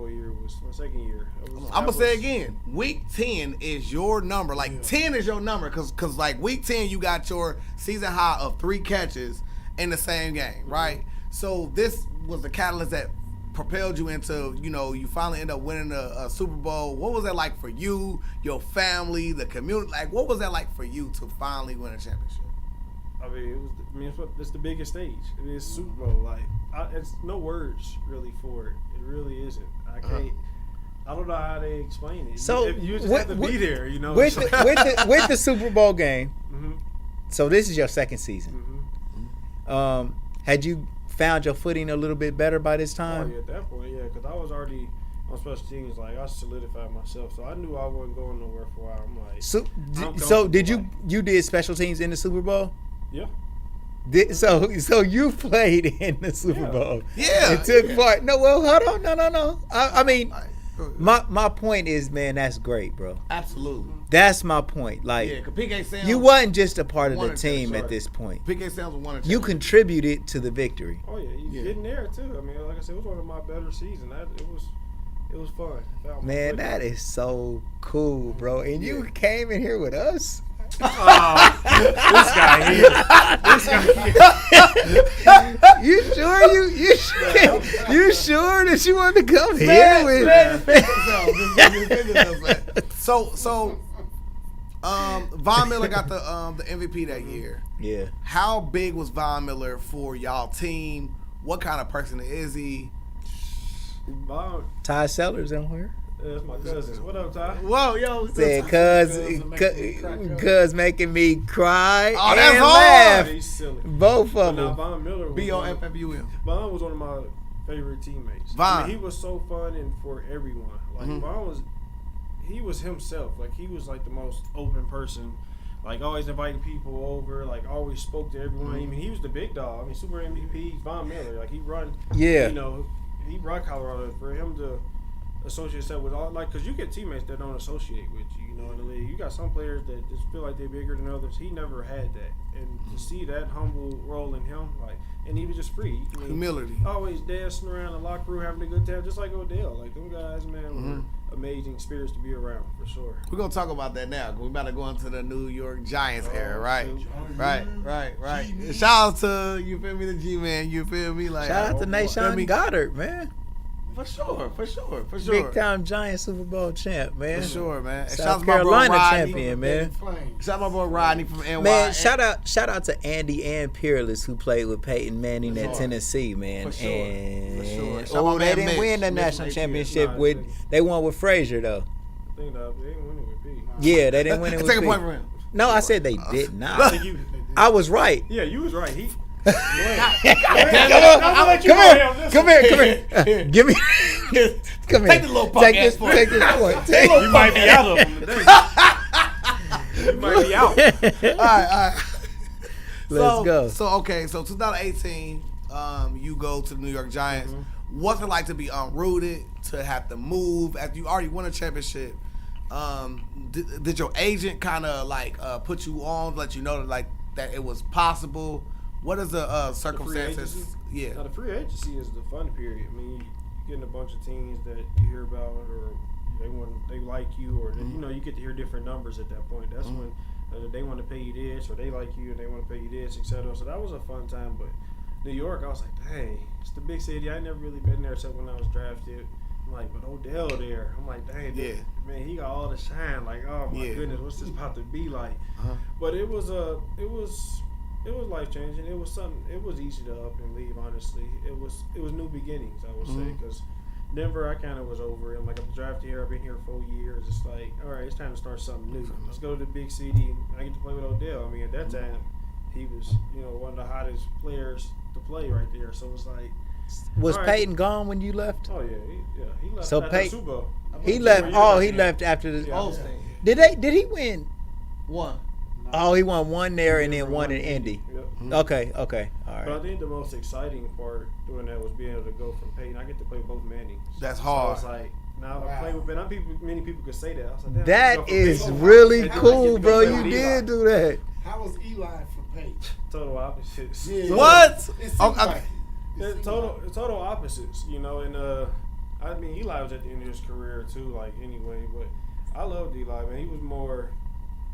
year was my second year. I'm gonna say again, week 10 is your number. Like 10 is your number because like week 10 you got your season high of 3 catches in the same game, right? So this was the catalyst that propelled you into, you finally end up winning a Super Bowl. What was that like for you, your family, the community? Like, what was that like for you to finally win a championship? I mean, it's the biggest stage. It's Super Bowl. Like, it's no words really for it. It really isn't. I can't. I don't know how they explain it. So you just have to be there, with the Super Bowl game. Mm-hmm. So this is your second season. Mm-hmm. Had you found your footing a little bit better by this time? Oh, yeah, at that point, yeah, because I was already on special teams. Like, I solidified myself, so I knew I wasn't going nowhere for a while. I'm like, so did you did special teams in the Super Bowl? Yeah. So you played in the Super Bowl. Yeah. It took part. No, well, hold on. No. I mean, my point is, man, that's great, bro. Absolutely. That's my point. Like, Yeah, 'cause PK Sam's you wasn't just a part of won the a team championship. at this point. PK Sam's won a You contributed to the victory. Oh yeah, you getting there too. I mean, like I said, it was one of my better seasons. It was fun. Man, that is so cool, bro. And you came in here with us. Oh, this guy here. You sure you sure that you wanted to come here with? So, Von Miller got the MVP that year. Yeah. How big was Von Miller for y'all team? What kind of person is he? Ty Sellers in here. That's my cousin. What up, Ty? Whoa, yo, Said cuz making me cry Oh, and that's laugh. He's silly. Both But of now them. Von Miller was BOFFUM. Von was one of my favorite teammates. Von. I mean, he was so fun and for everyone. Like Von he was himself. Like he was like the most open person. Like always inviting people over. Like always spoke to everyone. I mean, he was the big dog. I mean, Super MVP Von Miller. Like he run. Yeah. He run Colorado. For him to associate himself with all, like, because you get teammates that don't associate with you. In the league, you got some players that just feel like they're bigger than others. He never had that, and to see that humble role in him, like, and he was just free. I mean, Humility. always dancing around the locker room, having a good time, just like Odell. Like them guys, man, were amazing spirits to be around for sure. We're gonna talk about that now. We're about to go into the New York Giants era, right? Right. Shout out to you feel me, the G man. You feel me, like Shout out to feel Nashawn me? Goddard, man. For sure. Big time Giant Super Bowl champ, man. For sure, man. And South shout out to my bro Carolina Rodney. champion, man. Shout out to my boy Rodney from NY. Man, shout out to Andy and Peerless who played with Peyton Manning at Tennessee, man. For sure. And, For sure. Shout out Oh, my they man didn't Mitch. win the Mitch national Mitch, championship nah, they won with Frazier though. I think that they ain't winning with P. Yeah, they didn't win it with Take a P. point from him. No, I said they did I not. think you. I was right. Yeah, you was right. He. Come here. Give me. Come here. Take the little punk ass point. Take this point. You might be out of him today. You might be out. All right. Let's go. So 2018, you go to the New York Giants. What's it like to be unrooted, to have to move after you already won a championship? Did your agent kind of like put you on, let you know that it was possible? What is the circumstances? Yeah. Now the free agency is the fun period. I mean, you getting a bunch of teams that you hear about, or they like you, or you get to hear different numbers at that point. That's when they want to pay you this, or they like you and they want to pay you this, etc. So that was a fun time. But New York, I was like, dang, it's the big city. I ain't never really been there except when I was drafted. I'm like, but Odell there. I'm like, dang, man, he got all the shine. Like, oh my goodness, what's this about to be like? But it was life changing. It was something. It was easy to up and leave. Honestly, it was new beginnings. I would say, because Denver, I kind of was over it. I'm like, I'm drafted here. I've been here 4 years. It's like, all right, it's time to start something new. Let's go to the big city. And I get to play with Odell. I mean, at that time, he was one of the hottest players to play right there. So it was like. Was Peyton gone when you left? Oh he left. So after the Super Bowl. He left. Oh, he left after the. Yeah. Did he win? One. Oh, he won one there and then one in Indy. Yep. Okay, all right. But I think the most exciting part doing that was being able to go from Peyton. I get to play both Mannings. That's hard. So it's like now I play with Ben. Many people could say that. I was like, damn, That is really cool, bro. You did do that. How was Eli from Peyton? Total opposites. Yeah. What? It seems Okay. like. It's total opposites, and I mean Eli was at the end of his career too, like anyway. But I loved Eli, man. He was more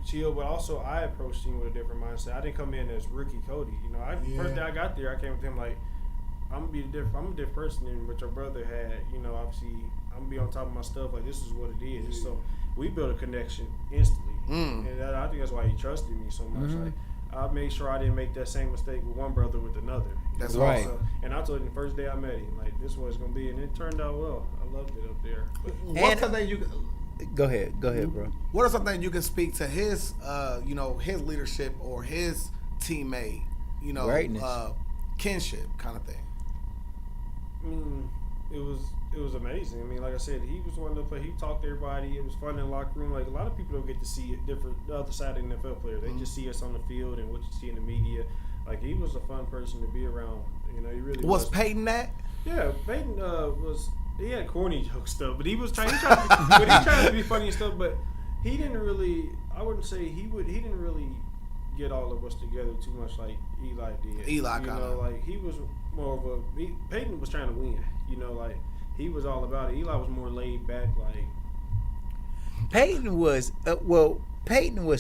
chill, but also I approached him with a different mindset. I didn't come in as rookie Cody. First day I got there, I came with him like, I'm a different person than what your brother had. You know, obviously, I'm gonna be on top of my stuff. Like, this is what it is. So we built a connection instantly, and I think that's why he trusted me so much. Like, I made sure I didn't make that same mistake with one brother with another. That's right. So, and I told him the first day I met him, like, this is what it's gonna be, and it turned out well. I loved it up there. But What's something you? Go ahead, bro. What are something you can speak to his, his leadership or his teammate, Greatness. Kinship kind of thing? I mean, it was amazing. I mean, like I said, he was one to play. He talked to everybody. It was fun in the locker room. Like, a lot of people don't get to see it the other side of the NFL player. They just see us on the field and what you see in the media. Like, he was a fun person to be around. You know, he really was. Was Peyton that? Yeah, Peyton was. He had corny joke stuff, but he tried to be funny and stuff. But he didn't really. I wouldn't say he didn't really get all of us together too much like Eli did. Eli you kinda. know, like, he was more of a. Peyton was trying to win. You know, like, he was all about it. Eli was more laid back. Like, Peyton was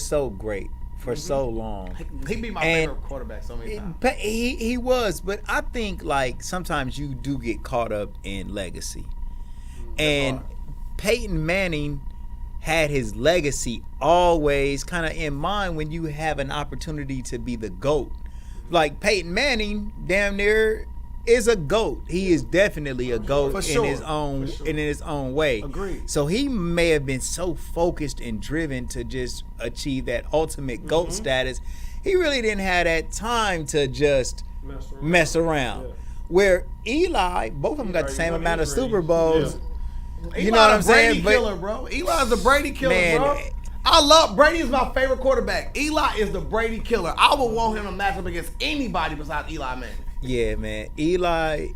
so great for so long. He be my And favorite quarterback so many times. He was, but I think like sometimes you do get caught up in legacy, and Peyton Manning had his legacy always kind of in mind when you have an opportunity to be the GOAT. Like, Peyton Manning, damn near is a GOAT. He is definitely a GOAT in his own way. Agreed. So he may have been so focused and driven to just achieve that ultimate GOAT status. He really didn't have that time to just mess around. Yeah. Where Eli, both of them got the same amount of Super Bowls. Yeah. You know what I'm saying? Brady killer, bro. Eli's the Brady killer, Man, bro. I love Brady is my favorite quarterback. Eli is the Brady killer. I would want him to match up against anybody besides Eli Manning. Yeah, man. Eli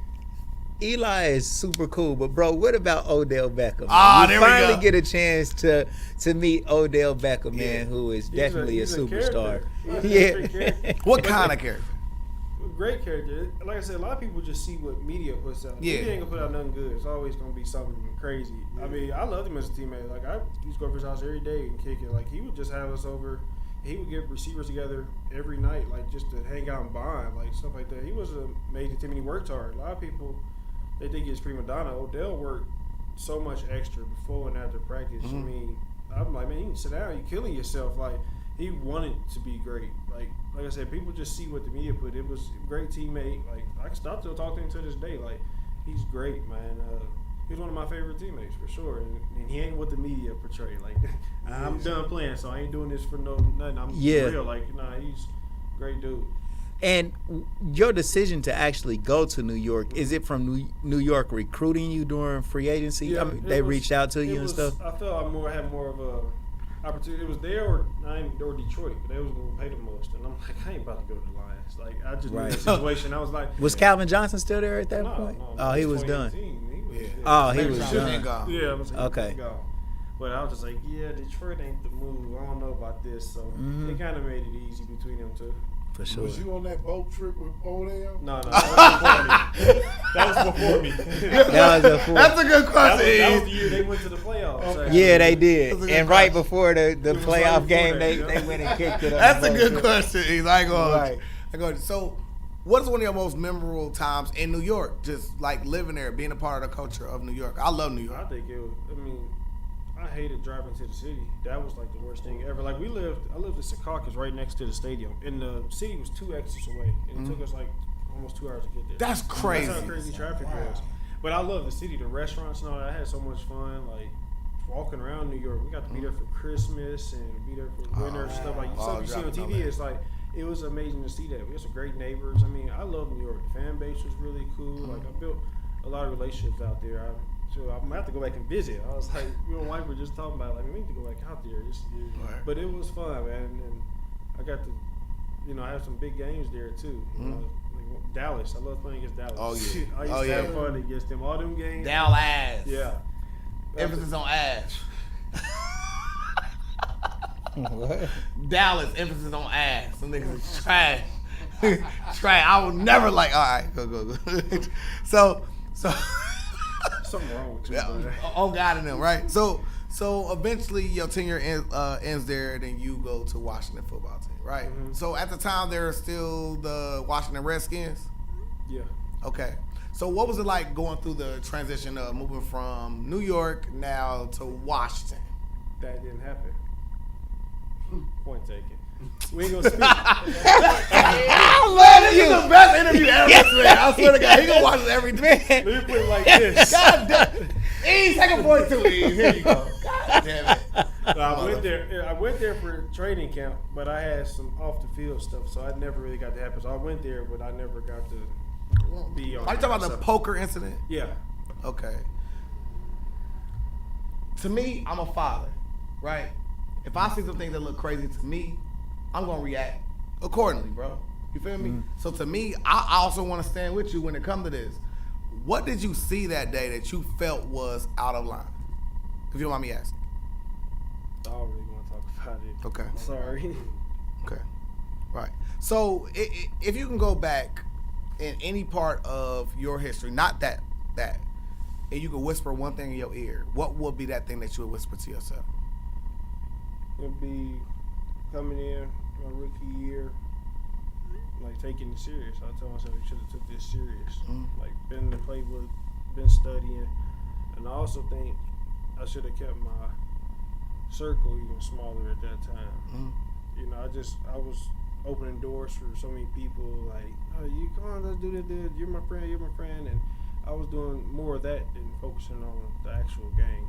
is super cool, but bro, what about Odell Beckham? Man? There we finally go. get a chance to meet Odell Beckham, man, who is definitely a superstar. Character. What kind of character? Great character. Like I said, a lot of people just see what media puts out. Yeah. Media ain't gonna put out nothing good. It's always gonna be something crazy. I mean, I loved him as a teammate. Like, I used to go to his house every day and kick it. Like, he would just have us over. He would get receivers together every night, like, just to hang out and bond, like, stuff like that. He was a amazing team, and he worked hard. A lot of people, they think he's prima donna. Odell worked so much extra before and after practice. I mean, I'm like, man, you can sit down. You're killing yourself. Like, he wanted to be great. Like I said, people just see what the media put. It was a great teammate. Like, I can still talk to him to this day. Like, he's great, man. He's one of my favorite teammates for sure, and he ain't what the media portray. Like, I'm done playing, so I ain't doing this for nothing. I'm real. Like, nah, he's a great dude. And your decision to actually go to New York, is it from New York recruiting you during free agency? Yeah, I mean, they reached out to you and stuff? I felt I had more of a opportunity. It was there or Detroit, but they was going to pay the most. And I'm like, I ain't about to go to the Lions. Like, I just knew the situation. I was like, Was Calvin Johnson still there at that point? No, He was done. Yeah. He was done. Gone. Yeah, I was like, Okay. Gone. But I was just like, yeah, Detroit ain't the move. I don't know about this. So it kind of made it easy between them two. For sure. Was you on that boat trip with Odell? No, that was before me. That was before. That's a good question. That was the year they went to the playoffs. Okay. Yeah, they did. That's a good And right question. before the was playoff right before game, that, they yeah. went and kicked it. That's a good question. He's like, Right. So, what is one of your most memorable times in New York? Just like living there, being a part of the culture of New York. I love New York. I think it was, I hated driving to the city. That was like the worst thing ever. Like, I lived in Secaucus right next to the stadium, and the city was 2 exits away, and it took us like almost 2 hours to get there. That's crazy. That's how crazy traffic was. But I love the city, the restaurants and all that. I had so much fun, like, walking around New York. We got to be there for Christmas and be there for winter and stuff like stuff you see on TV. It's like, it was amazing to see that. We had some great neighbors. I mean, I love New York. The fan base was really cool. Like, I built a lot of relationships out there. So I'm gonna have to go back and visit. I was like, me and wife were just talking about, like, we need to go back out there. But it was fun, man. And I got to, I have some big games there too. You know, like Dallas. I love playing against Dallas. Oh, yeah. I used to have fun against them. All them games. Down ass. Yeah. Emphasis on ass. What? Dallas, emphasis on ass. Some niggas is trash. Trash. I would never like. All right, go. So. Something wrong with you, brother. Oh God in them, right? So eventually your tenure ends there, and then you go to Washington football team, right? So at the time, there are still the Washington Redskins. Yeah. Okay. So what was it like going through the transition of moving from New York now to Washington? That didn't happen. Point taken. We ain't gonna speak. I love it. This is the best interview ever, man. I swear to God, he gonna watch it every day. Let me put it like this. God damn. Eve, take a point too, Eve. Here you go. God damn it. So I went there for training camp, but I had some off the field stuff, so I never really got to happen. So I went there, but I never got to be on. Are you talking about the poker incident? Yeah. Okay. To me, I'm a father, right? If I see some things that look crazy to me, I'm gonna react accordingly, bro. You feel me? So to me, I also want to stand with you when it comes to this. What did you see that day that you felt was out of line? If you don't mind me asking. I don't really want to talk about it. Okay. Sorry. Okay. Right. So if you can go back in any part of your history, not that, and you could whisper one thing in your ear, what would be that thing that you would whisper to yourself? It'd be coming in my rookie year, like taking it serious. I told myself I should have took this serious. Like been in the playbook, been studying, and I also think I should have kept my circle even smaller at that time. You know, I was opening doors for so many people. Like, oh, you come on, let's do this. You're my friend, and I was doing more of that than focusing on the actual game.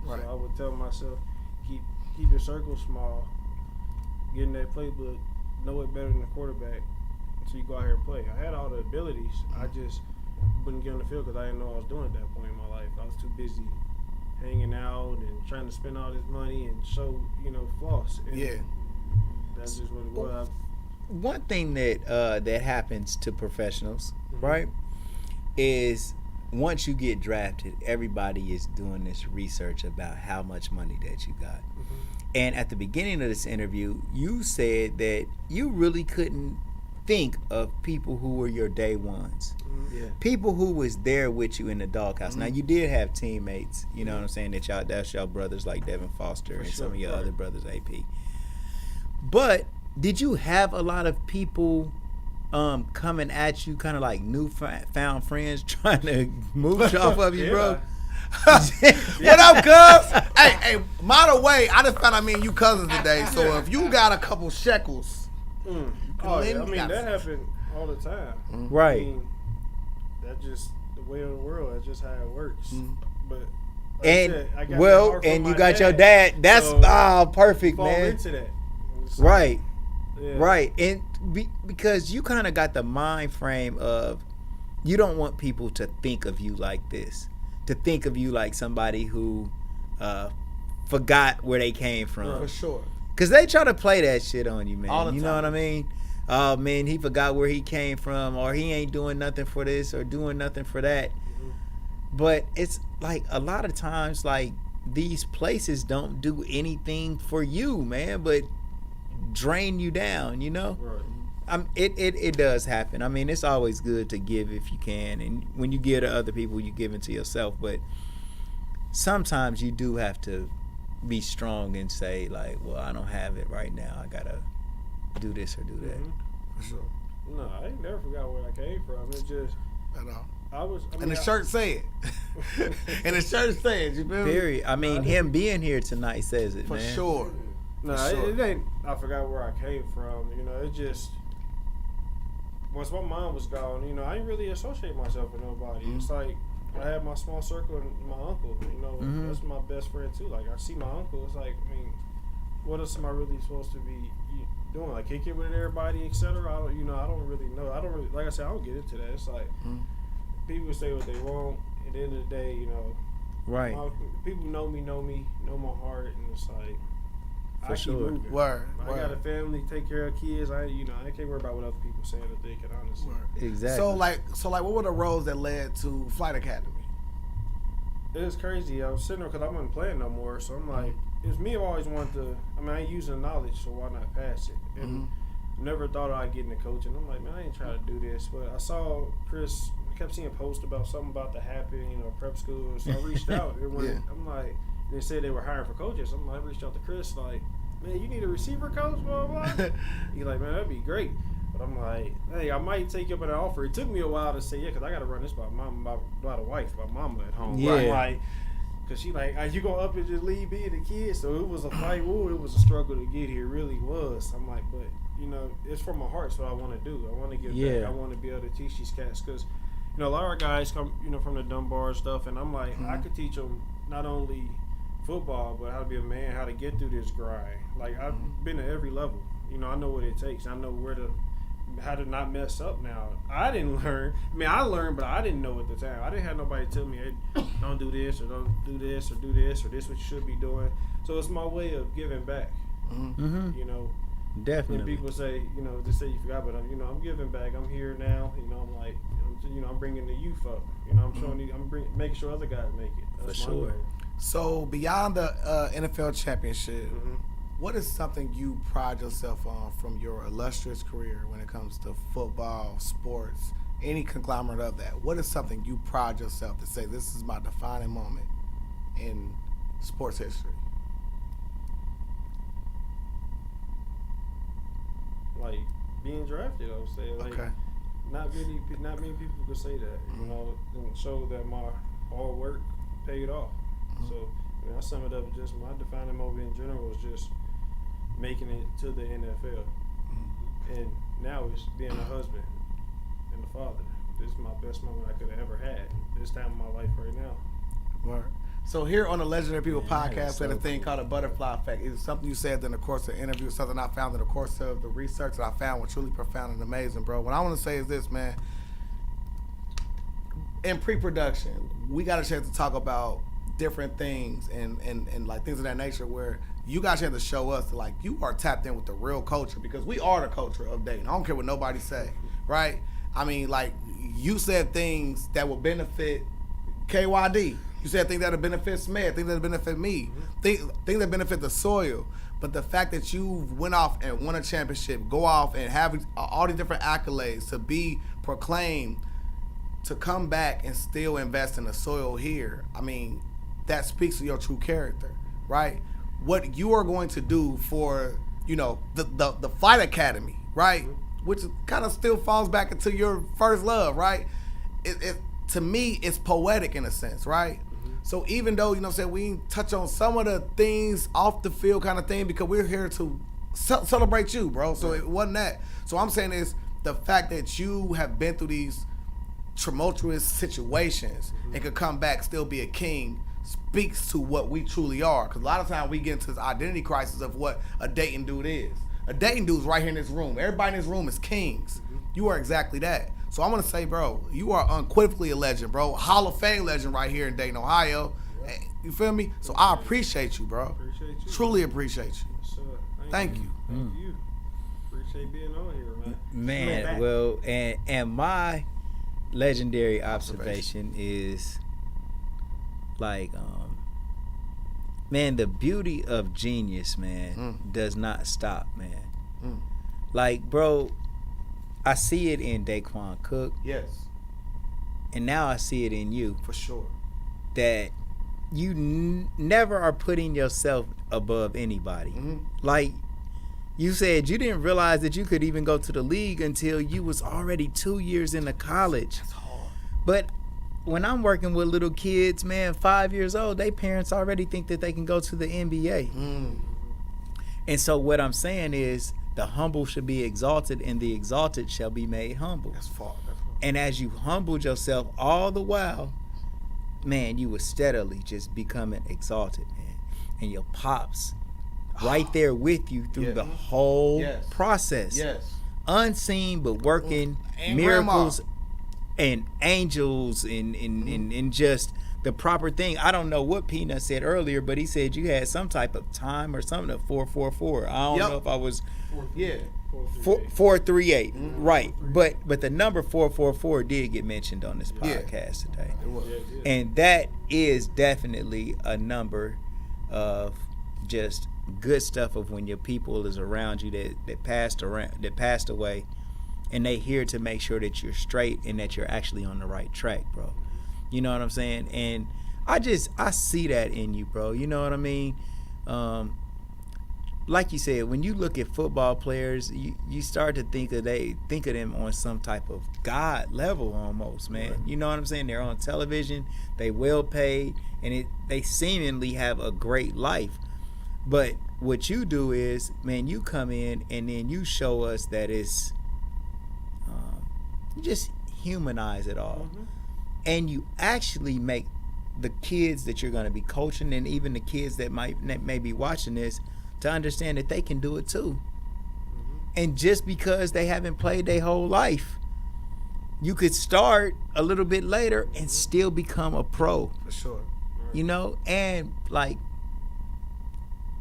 Right. So I would tell myself, keep your circle small, get in that playbook, know it better than the quarterback, so you go out here and play. I had all the abilities. I just wouldn't get on the field because I didn't know what I was doing at that point in my life. I was too busy hanging out and trying to spend all this money and show, floss. And Yeah. That's just what it was. One thing that happens to professionals, right, is once you get drafted, everybody is doing this research about how much money that you got. And at the beginning of this interview, you said that you really couldn't think of people who were your day ones. Yeah. People who was there with you in the doghouse. Now, you did have that's y'all brothers like Devin Foster and some of your other brothers, AP. But did you have a lot of people coming at you, kind of like newfound friends trying to move off of you, bro? What up, cuz? Hey, by the way, I just found out me and you cousins today. So if you got a couple shekels, that happened all the time. Right. I mean, that's just the way of the world. That's just how it works. But like And I said, I got that heart from and you my got your dad. That's so perfect, fall man. into that. Right. Yeah. Right. And because you kind of got the mind frame of you don't want people to think of you like this, to think of you like somebody who forgot where they came from. for sure. Because they try to play that shit on you, man. All the You know time. what I mean? Oh, man, he forgot where he came from, or he ain't doing nothing for this or doing nothing for that. But it's like a lot of times, like, these places don't do anything for you, man, but drain you down, Right. It does happen. I mean, it's always good to give if you can, and when you give to other people, you give it to yourself. But sometimes you do have to be strong and say, like, well, I don't have it right now. I gotta do this or do that. For sure. No, I ain't never forgot where I came from. It's just At all. I And the shirt say it. And the shirt say it. You feel me? Period. I mean, him being here tonight says it, For man. sure. No, For sure. it ain't. I forgot where I came from. It just once my mom was gone. I didn't really associate myself with nobody. It's like I had my small circle and my uncle. That's my best friend too. Like I see my uncle. It's like, I mean, what else am I really supposed to be doing? Like kick it with everybody, etc. I don't really know. I don't really, like I said, I don't get into that. It's like people say what they want. At the end of the day, Right. people know me, know my heart, and it's like. For sure. Keep moving. Word. I got a family, take care of kids. I can't worry about what other people saying or thinking. Honestly, Exactly. So like, what were the roads that led to Flight Academy? it was crazy. I was sitting there because I wasn't playing no more. So I'm like, it was me. I've always wanted to. I mean, I ain't using knowledge, so why not pass it? And never thought I'd get into coaching. I'm like, man, I ain't trying to do this. But I saw Chris. I kept seeing posts about something about to happen, prep school. So I reached out. And when I'm like. They said they were hiring for coaches. I'm like, I reached out to Chris, like, man, you need a receiver coach, blah, blah, blah. He's like, man, that'd be great. But But I'm like, hey, I might take you up on an offer. It took me a while to say yeah, because I got to run this by the wife, by mama at home. Yeah. I'm like, because she like, are you going to up and just leave me and the kids? So it was a fight. Ooh, it was a struggle to get here. It really was. I'm like, but, you know, it's from my heart. So I want to do. I want to give back. I want to be able to teach these cats because, you know, a lot of our guys come, you know, from the Dunbar and stuff. And I'm like, I could teach them not only football, but how to be a man, how to get through this grind. Like, I've been at every level. You know, I know what it takes. I know how to not mess up now. I didn't learn. I mean, I learned, but I didn't know at the time. I didn't have nobody tell me, hey, don't do this or don't do this or do this or this what you should be doing. So it's my way of giving back. Mm-hmm. You know, Definitely. and people say, you know, just say you forgot, but I'm giving back. I'm here now. You know, I'm like, I'm bringing the youth up. You know, I'm showing you, making sure other guys make it. That's For my sure. goal. So beyond the NFL championship, what is something you pride yourself on from your illustrious career when it comes to football, sports, any conglomerate of that? What is something you pride yourself to say, this is my defining moment in sports history? Like being drafted, I would say. Like, Okay. Not many people could say that. You know, and show that my hard work paid off. So I sum it up. Just my defining moment in general was just making it to the NFL, and now it's being a husband and a father. This is my best moment I could have ever had this time of my life right now. Word. So here on the Legendary People Man, that podcast, is we had a so thing cool. called a butterfly effect. It's something you said in the course of the interview, something I found in the course of the research that I found was truly profound and amazing, bro. What I want to say is this, man. In pre-production, we got a chance to talk about different things and like things of that nature where you got a chance to show us that, like, you are tapped in with the real culture because we are the culture of Dayton. I don't care what nobody say, right? I mean, like, you said things that will benefit KYD. You said things that would benefit SMED, things that would benefit me, things that benefit the soil. But the fact that you went off and won a championship, go off and have all these different accolades to be proclaimed, to come back and still invest in the soil here, I mean, that speaks to your true character, right? What you are going to do for, you know, the Fight Academy, right? Which kind of still falls back into your first love, right? It to me, it's poetic in a sense, right? So even though, you know what I'm saying, we ain't touch on some of the things off the field kind of thing because we're here to celebrate you, bro. So it wasn't that. So I'm saying is the fact that you have been through these tumultuous situations and could come back, still be a king, speaks to what we truly are. Because a lot of times we get into this identity crisis of what a Dayton dude is. A Dayton dude's right here in this room. Everybody in this room is kings. You are exactly that. So I'm going to say, bro, you are unequivocally a legend, bro. Hall of Fame legend right here in Dayton, Ohio. You feel me? So I appreciate you, bro. Appreciate you. Truly appreciate you. Yes, sir. Thank you. Thank you. Appreciate being on here, man. Man, well, and my legendary observation is like, man, the beauty of genius, man, does not stop, man. Like, bro, I see it in Daquan Cook, Yes, and now I see it in you, for sure. that you never are putting yourself above anybody. Like, you said you didn't realize that you could even go to the league until you was already 2 years into college. That's hard. But when I'm working with little kids, man, 5 years old, they parents already think that they can go to the NBA. And so what I'm saying is the humble should be exalted and the exalted shall be made humble. That's far. And as you humbled yourself all the while, man, you were steadily just becoming exalted, man. And your pops right there with you through Yeah. the whole Yes. process. Yes. Unseen but working And miracles and angels and just the proper thing. I don't know what Peanut said earlier, but he said you had some type of time or something of 444. I don't Yep. know if I was Yeah. 438, right? But the number 444 did get mentioned on this Yeah. podcast today, It was. and that is definitely a number of just good stuff of when your people is around you that passed away, and they here to make sure that you're straight and that you're actually on the right track, bro. You know what I'm saying? And I see that in you, bro. You know what I mean? like you said, when you look at football players, you start to think of them on some type of God level almost, man. Right. You know what I'm saying? They're on television, they well paid, and they seemingly have a great life. But what you do is, man, you come in and then you show us that it's you just humanize it all. Mm-hmm. And you actually make the kids that you're going to be coaching, and even the kids that may be watching this, to understand that they can do it too. Mm-hmm. And just because they haven't played their whole life, you could start a little bit later and still become a pro. For sure. Right. You know, and like,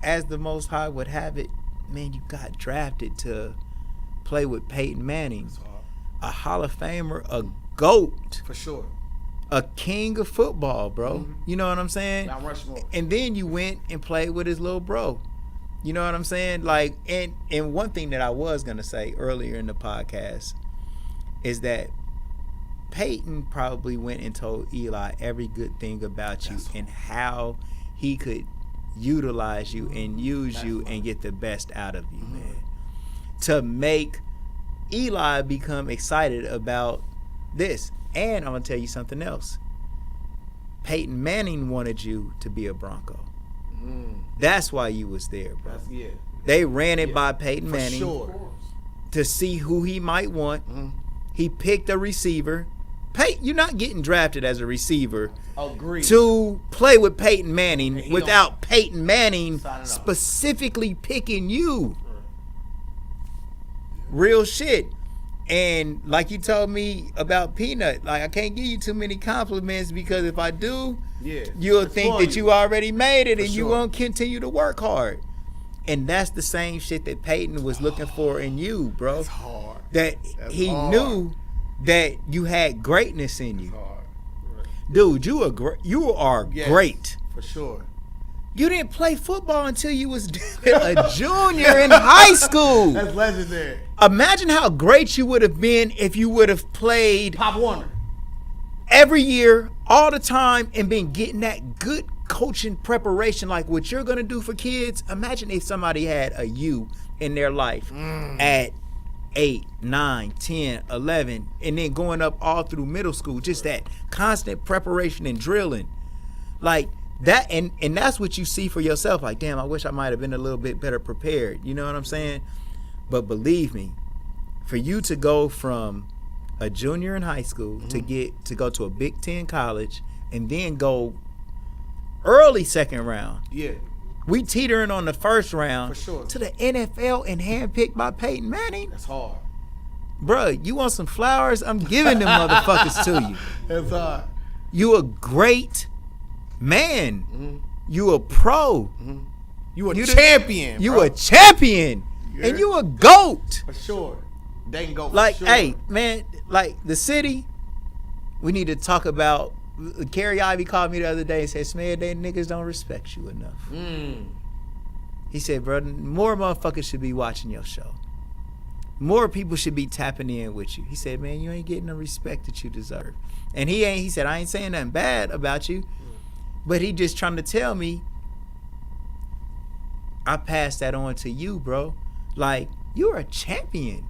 as the Most High would have it, man, you got drafted to play with Peyton Manning, a Hall of Famer, a GOAT. For sure. A king of football, bro. Mm-hmm. You know what I'm saying? Mount Rushmore. And then you went and played with his little bro. You know what I'm saying? Like, and one thing that I was gonna say earlier in the podcast is that Peyton probably went and told Eli every good thing about you and how he could utilize you and use you and get the best out of you, man. To make Eli become excited about this. And I'm gonna tell you something else. Peyton Manning wanted you to be a Bronco. That's why you was there, bro. They ran it by Peyton Manning to see who he might want. He picked a receiver. You're not getting drafted as a receiver to play with Peyton Manning without Peyton Manning specifically picking you. Real shit. And like you told me about Peanut, like I can't give you too many compliments because if I do, you'll think that you already made it and you won't continue to work hard. And that's the same shit that Peyton was looking for in you, bro. That's hard. That's knew that you had greatness in you. Dude, you are great. For sure. You didn't play football until you was a junior in high school. That's legendary. Imagine how great you would have been if you would have played Pop Warner every year, all the time, and been getting that good coaching preparation like what you're going to do for kids. Imagine if somebody had a you in their life at 8, 9, 10, 11, and then going up all through middle school, just that constant preparation and drilling. Like, that, and that's what you see for yourself. Like, damn, I wish I might have been a little bit better prepared. You know what I'm saying? But believe me, for you to go from a junior in high school to go to a Big Ten college and then go early second round. Yeah. We teetering on the first round for sure. To the NFL and handpicked by Peyton Manning. That's hard. Bruh, you want some flowers? I'm giving them motherfuckers to you. That's hard. You a great man. You a pro. You a champion. You a champion. And you a GOAT. For sure. They can go for like, sure. Hey, man, like the city, we need to talk about. Kerry Ivey called me the other day and said, SMED, they niggas don't respect you enough. He said, bro, more motherfuckers should be watching your show. More people should be tapping in with you. He said, man, you ain't getting the respect that you deserve. And he said, I ain't saying nothing bad about you, but he just trying to tell me I passed that on to you, bro. Like, you're a champion.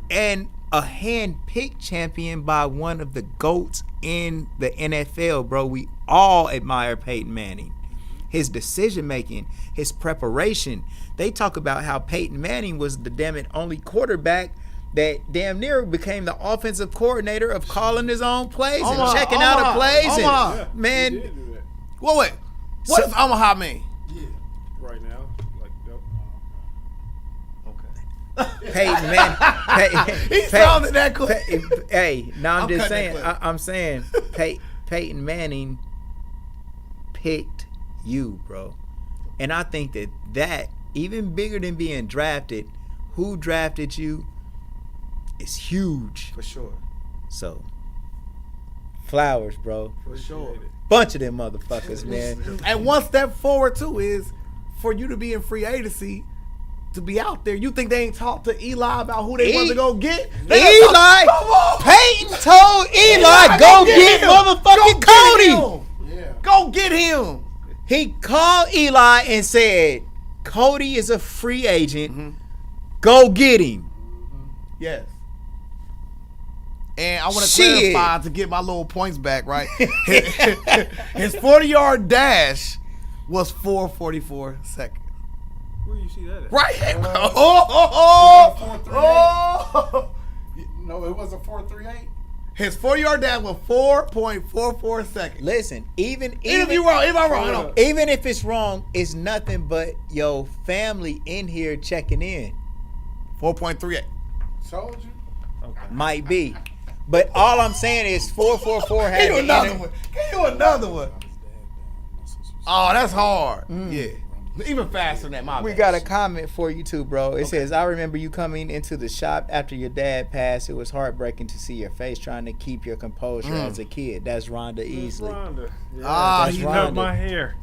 And a hand-picked champion by one of the GOATs in the NFL, bro. We all admire Peyton Manning. His decision-making, his preparation. They talk about how Peyton Manning was the damn it only quarterback that damn near became the offensive coordinator of calling his own plays and checking out of plays. Man, wait. What does Omaha mean? Right now, like, Peyton Manning. He sounded that quick. Hey, now I'm just saying. I'm saying Peyton Manning picked you, bro. And I think that even bigger than being drafted, who drafted you is huge. For sure. So, flowers, bro. For sure. Bunch of them motherfuckers, man. And one step forward, too, is for you to be in free agency, to be out there. You think they ain't talked to Eli about who they want to go get? Eli, Peyton told Eli, go get motherfucking Cody. Go get him. He called Eli and said, Cody is a free agent. Go get him. Yes. And I want to clarify to get my little points back, right? His 40-yard dash was 4:44 seconds. Where you see that at? Right. No, it was a 4.38. His 40-yard dash was 4.44 seconds. Listen, even If you wrong, if I'm wrong, no. even if it's wrong, it's nothing but your family in here checking in. 4.38. Told you. Might be. But all I'm saying is 444 had Give you another one. Give you another one. Oh, that's hard. Yeah. Even faster than that, my We bad. got a comment for you too, bro. It says, I remember you coming into the shop after your dad passed. It was heartbreaking to see your face trying to keep your composure as a kid. That's Rhonda Easley. Rhonda. Yeah, Ah, he Rhonda. cut my hair.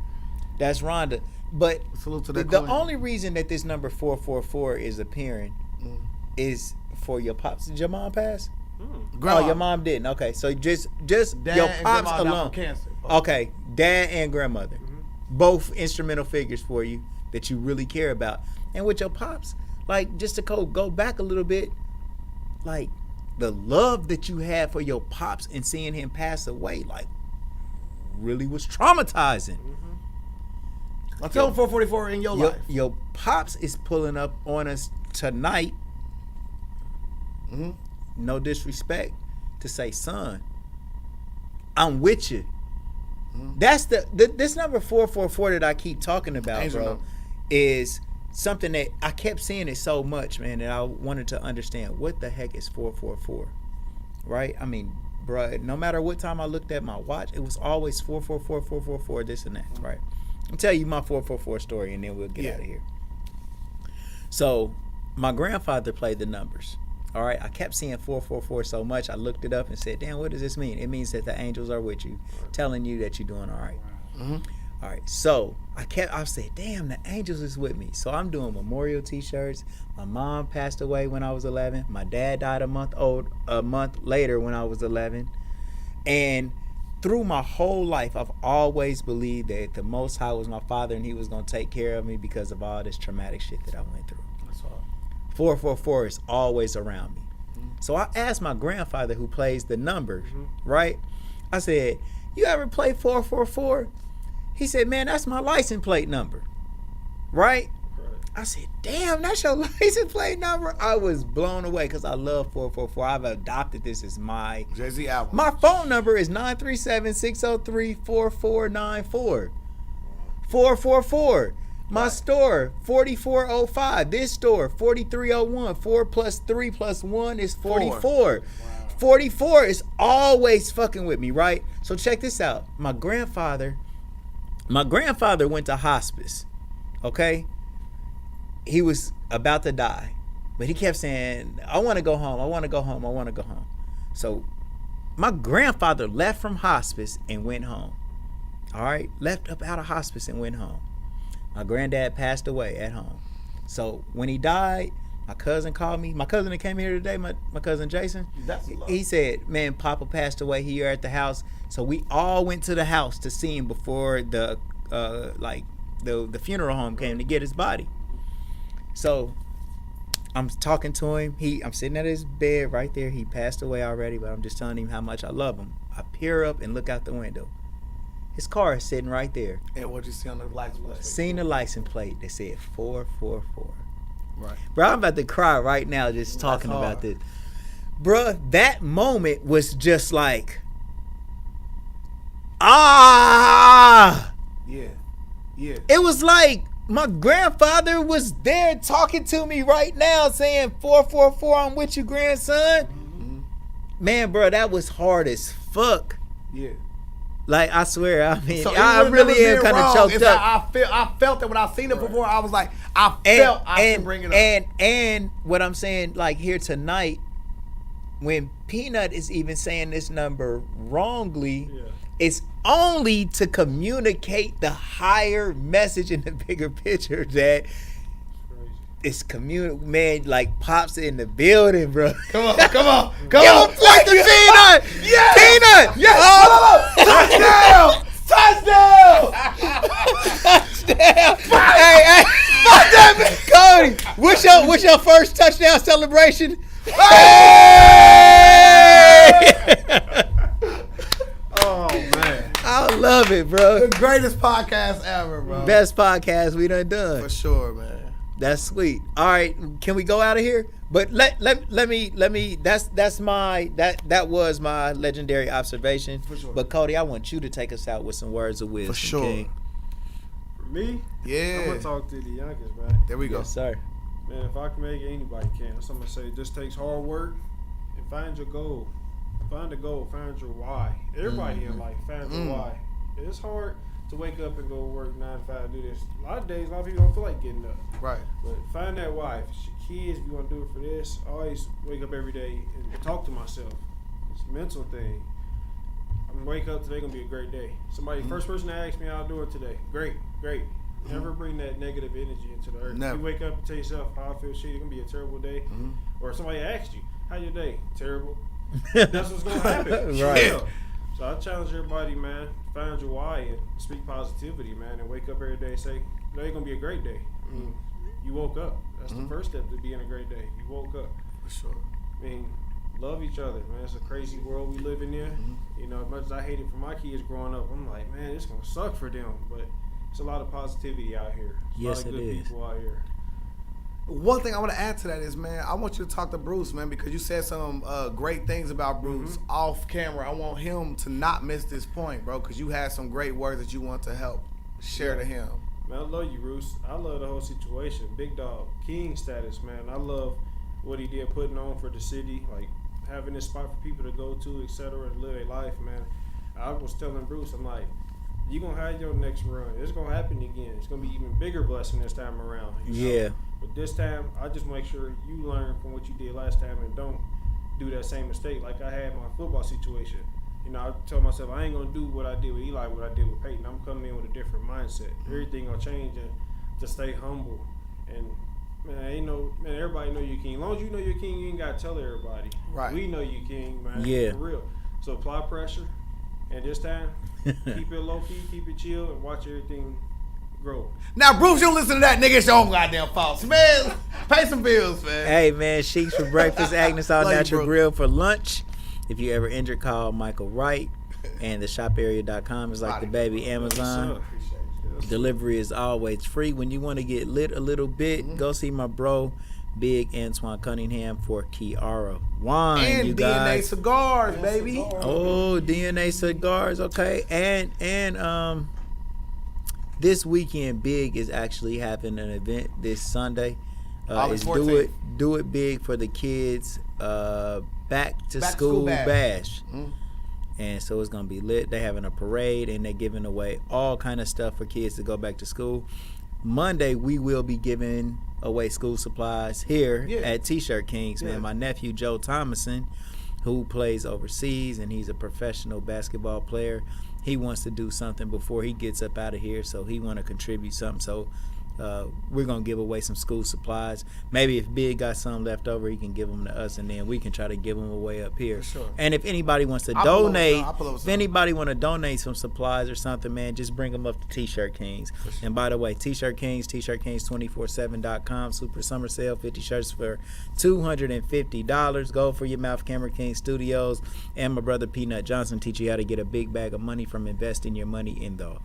That's Rhonda. But Salute to the that coin. only reason that this number 444 is appearing is for your pops. Did your mom pass? Grandma. Oh, your mom didn't. Okay, so just Dad your and pops grandma died alone. from cancer. Okay, dad and grandmother, both instrumental figures for you that you really care about. And with your pops, like just to go back a little bit, like the love that you had for your pops and seeing him pass away, like really was traumatizing. I'll tell him 444 in your life. Your pops is pulling up on us tonight. No disrespect to say, son, I'm with you. That's this number 444 that I keep talking about, Angel bro, number. is something that I kept seeing it so much, man, that I wanted to understand what the heck is 444, right? I mean, bro, no matter what time I looked at my watch, it was always 444, 444, this and that, right? I'll tell you my 444 story, and then we'll get out of here. So, my grandfather played the numbers. All right, I kept seeing 444 so much, I looked it up and said, damn, what does this mean? It means that the angels are with you, telling you that you're doing all right. All right, so I said, damn, the angels is with me. So I'm doing memorial t-shirts. My mom passed away when I was 11. My dad died a month later when I was 11. And through my whole life, I've always believed that the Most High was my father and he was going to take care of me because of all this traumatic shit that I went through. 444 is always around me. So I asked my grandfather who plays the numbers, right? I said, you ever play 444? He said, man, that's my license plate number, right? I said, damn, that's your license plate number? I was blown away because I love 444. I've adopted this as my Jay-Z album. My phone number is 937-603-4494. 444. My store, 4405. This store, 4301. 4 plus 3 plus 1 is 44. 44 is always fucking with me, right? So check this out. My grandfather went to hospice, okay? He was about to die, but he kept saying, I want to go home. I want to go home. I want to go home. So my grandfather left from hospice and went home. All right? Left up out of hospice and went home. My granddad passed away at home. So when he died, my cousin called me. My cousin that came here today, my cousin Jason, he said, man, Papa passed away here at the house. So we all went to the house to see him before the funeral home came to get his body. So I'm talking to him. I'm sitting at his bed right there. He passed away already, but I'm just telling him how much I love him. I peer up and look out the window. His car is sitting right there. And what you see on the license plate? Seen the license plate that said 444. Right. Bro, I'm about to cry right now just talking about this. Bro, that moment was just like, Yeah. It was like my grandfather was there talking to me right now saying 444, I'm with you, grandson. Man, bro, that was hard as fuck. Yeah. Like, I swear, I mean, So I really am kind of choked up. I felt that when I seen it before, I was like, I should bring it up. And what I'm saying, like here tonight, when Peanut is even saying this number wrongly, it's only to communicate the higher message in the bigger picture that it's man, like Pops in the building, bro. Come on. Give a play to Peanut! Yeah! Peanut! Yes! Oh. Touchdown! Touchdown! Touchdown! Hey, Cody, what's your first touchdown celebration? Hey! Oh man, I love it, bro. The greatest podcast ever, bro. Best podcast we done. For sure, man. That's sweet. All right, can we go out of here? But let me. That was my legendary observation. For sure. But Cody, I want you to take us out with some words of wisdom. For sure. King. For me, Yeah. I'm gonna talk to the youngest, man. There we go. Yes, sir. Man, if I can make it, anybody can. That's what I'm gonna say. It just takes hard work and find your goal. Find a goal. Find your why. Everybody in life, find your why. It's hard to wake up and go work 9 to 5, do this. A lot of days, a lot of people don't feel like getting up. Right. But find that why. If it's your kids, if you want to do it for this, I always wake up every day and talk to myself. It's a mental thing. I'm gonna wake up today, gonna be a great day. Somebody, first person that asks me how I'm doing today, great. Never bring that negative energy into the earth. Never. If you wake up and tell yourself, how I feel shit, it's gonna be a terrible day. Or somebody asks you, how your day? Terrible. That's what's gonna happen. Right. Yeah. So I challenge everybody, man, find your why and speak positivity, man, and wake up every day and say, today's gonna be a great day. I mean, you woke up. That's the first step to being a great day. You woke up. For sure. I mean, love each other, man. It's a crazy world we live in here. You know, as much as I hate it for my kids growing up, I'm like, man, it's gonna suck for them. But it's a lot of positivity out here. Yes, a lot of it good is. people out here. One thing I want to add to that is, man, I want you to talk to Bruce, man, because you said some great things about Bruce off camera. I want him to not miss this point, bro, because you had some great words that you want to help share to him. Man, I love you, Bruce. I love the whole situation. Big dog, king status, man. I love what he did, putting on for the city, like having this spot for people to go to, etc., and live a life, man. I was telling Bruce, I'm like, you're going to have your next run. It's going to happen again. It's going to be even bigger blessing this time around. You know? Yeah. But this time, I just make sure you learn from what you did last time and don't do that same mistake like I had in my football situation. You know, I told myself I ain't going to do what I did with Eli, what I did with Peyton. I'm coming in with a different mindset. Everything going to change, and to stay humble. And, man, everybody know you're king. As long as you know you're king, you ain't got to tell everybody. Right. We know you king, man. Yeah. For real. So apply pressure. And this time, keep it low key, keep it chill, and watch everything grow. Now, Bruce, you listen to that nigga. It's your own goddamn fault. Man, pay some bills, man. Hey, man, Sheiks for breakfast, Agnes All Love you, Natural bro. Grill for lunch. If you ever injured, call Michael Wright. And the shoparea.com is like the baby Amazon. What's up? Delivery is always free. When you want to get lit a little bit, go see my bro, Big Antoine Cunningham for Kiara Wine. And you DNA guys. cigars, baby. Oh, DNA cigars, okay. And this weekend, Big is actually having an event this Sunday. August It's 14th. Do it big for the kids. Back to School school bash. Mhm. And so it's gonna be lit. They're having a parade and they're giving away all kind of stuff for kids to go back to school. Monday we will be giving away school supplies here at T-Shirt Kings, man. Yeah. My nephew Joe Thomason, who plays overseas and he's a professional basketball player, he wants to do something before he gets up out of here, so he want to contribute something. So we're gonna give away some school supplies. Maybe if Big got some left over, he can give them to us, and then we can try to give them away up here. For sure. And if anybody wants to I'll pull over donate, some. I'll pull over if some. anybody want to donate some supplies or something, man, just bring them up to T-Shirt Kings. And by the way, T-Shirt Kings, T-shirtkings247.com, Super Summer Sale, 50 shirts for $250. Go for your mouth, Camera King Studios, and my brother Peanut Johnson teach you how to get a big bag of money from investing your money in the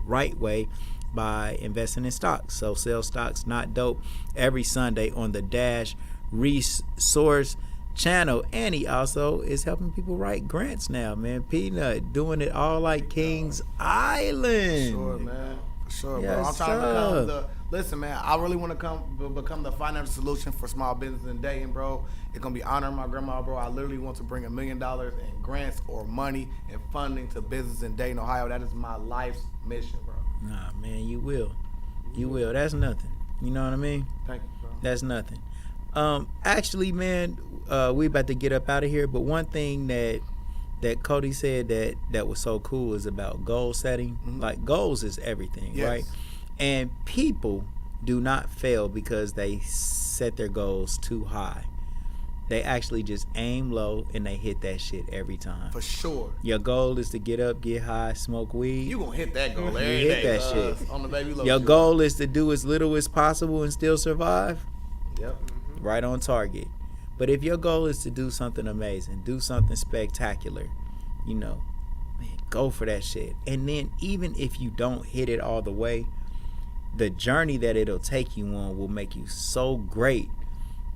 right way by investing in stocks. So sell stocks, not dope, every Sunday on the Dash Resource channel. And he also is helping people write grants now, man. Peanut doing it all like Kings Island. Sure, man. For sure, bro. Yes, I'm trying to sir. become listen, man, I really want to become the financial solution for small business in Dayton, bro. It's going to be honoring my grandma, bro. I literally want to bring $1 million in grants or money and funding to business in Dayton, Ohio. That is my life's mission, bro. Nah, man, you will. You will. That's nothing. You know what I mean? Thank you, bro. That's nothing. Actually, man, we about to get up out of here, but one thing that Cody said that was so cool is about goal setting. Like, goals is everything, Yes. right? And people do not fail because they set their goals too high. They actually just aim low and they hit that shit every time. For sure. Your goal is to get up, get high, smoke weed. You gonna hit that goal every You hit day, that shit. On the baby low. Your shit. goal is to do as little as possible and still survive. Yep. Right on target. But if your goal is to do something amazing, do something spectacular, you know, man, go for that shit. And then even if you don't hit it all the way, the journey that it'll take you on will make you so great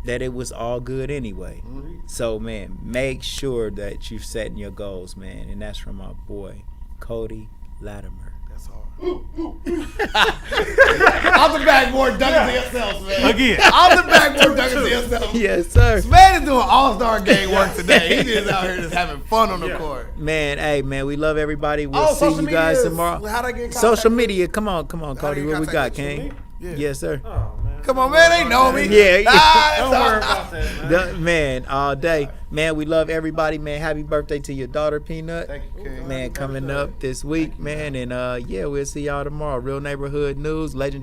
that it was all good anyway. So, man, make sure that you're setting your goals, man. And that's from my boy, Cody Latimer. That's hard. Off the backboard, dunking to yourself, man. Again. Off the backboard, dunking to yourself. Yes, sir. Man is doing all-star game work today. He just out here just having fun on the court. Man, hey, man, we love everybody. We'll see social you guys media. tomorrow. How'd I get in contact Social with media. Come on, Cody. get in What we got, contact with King? Yeah. Yes, sir. Oh man. Come on, man. They know me. Yeah. Don't worry about that, man. Man, all day. Man, we love everybody, man. Happy birthday to your daughter, Peanut. Thank you, King. Man, coming up this week, man. And yeah, we'll see y'all tomorrow. Real Neighborhood News, Legend.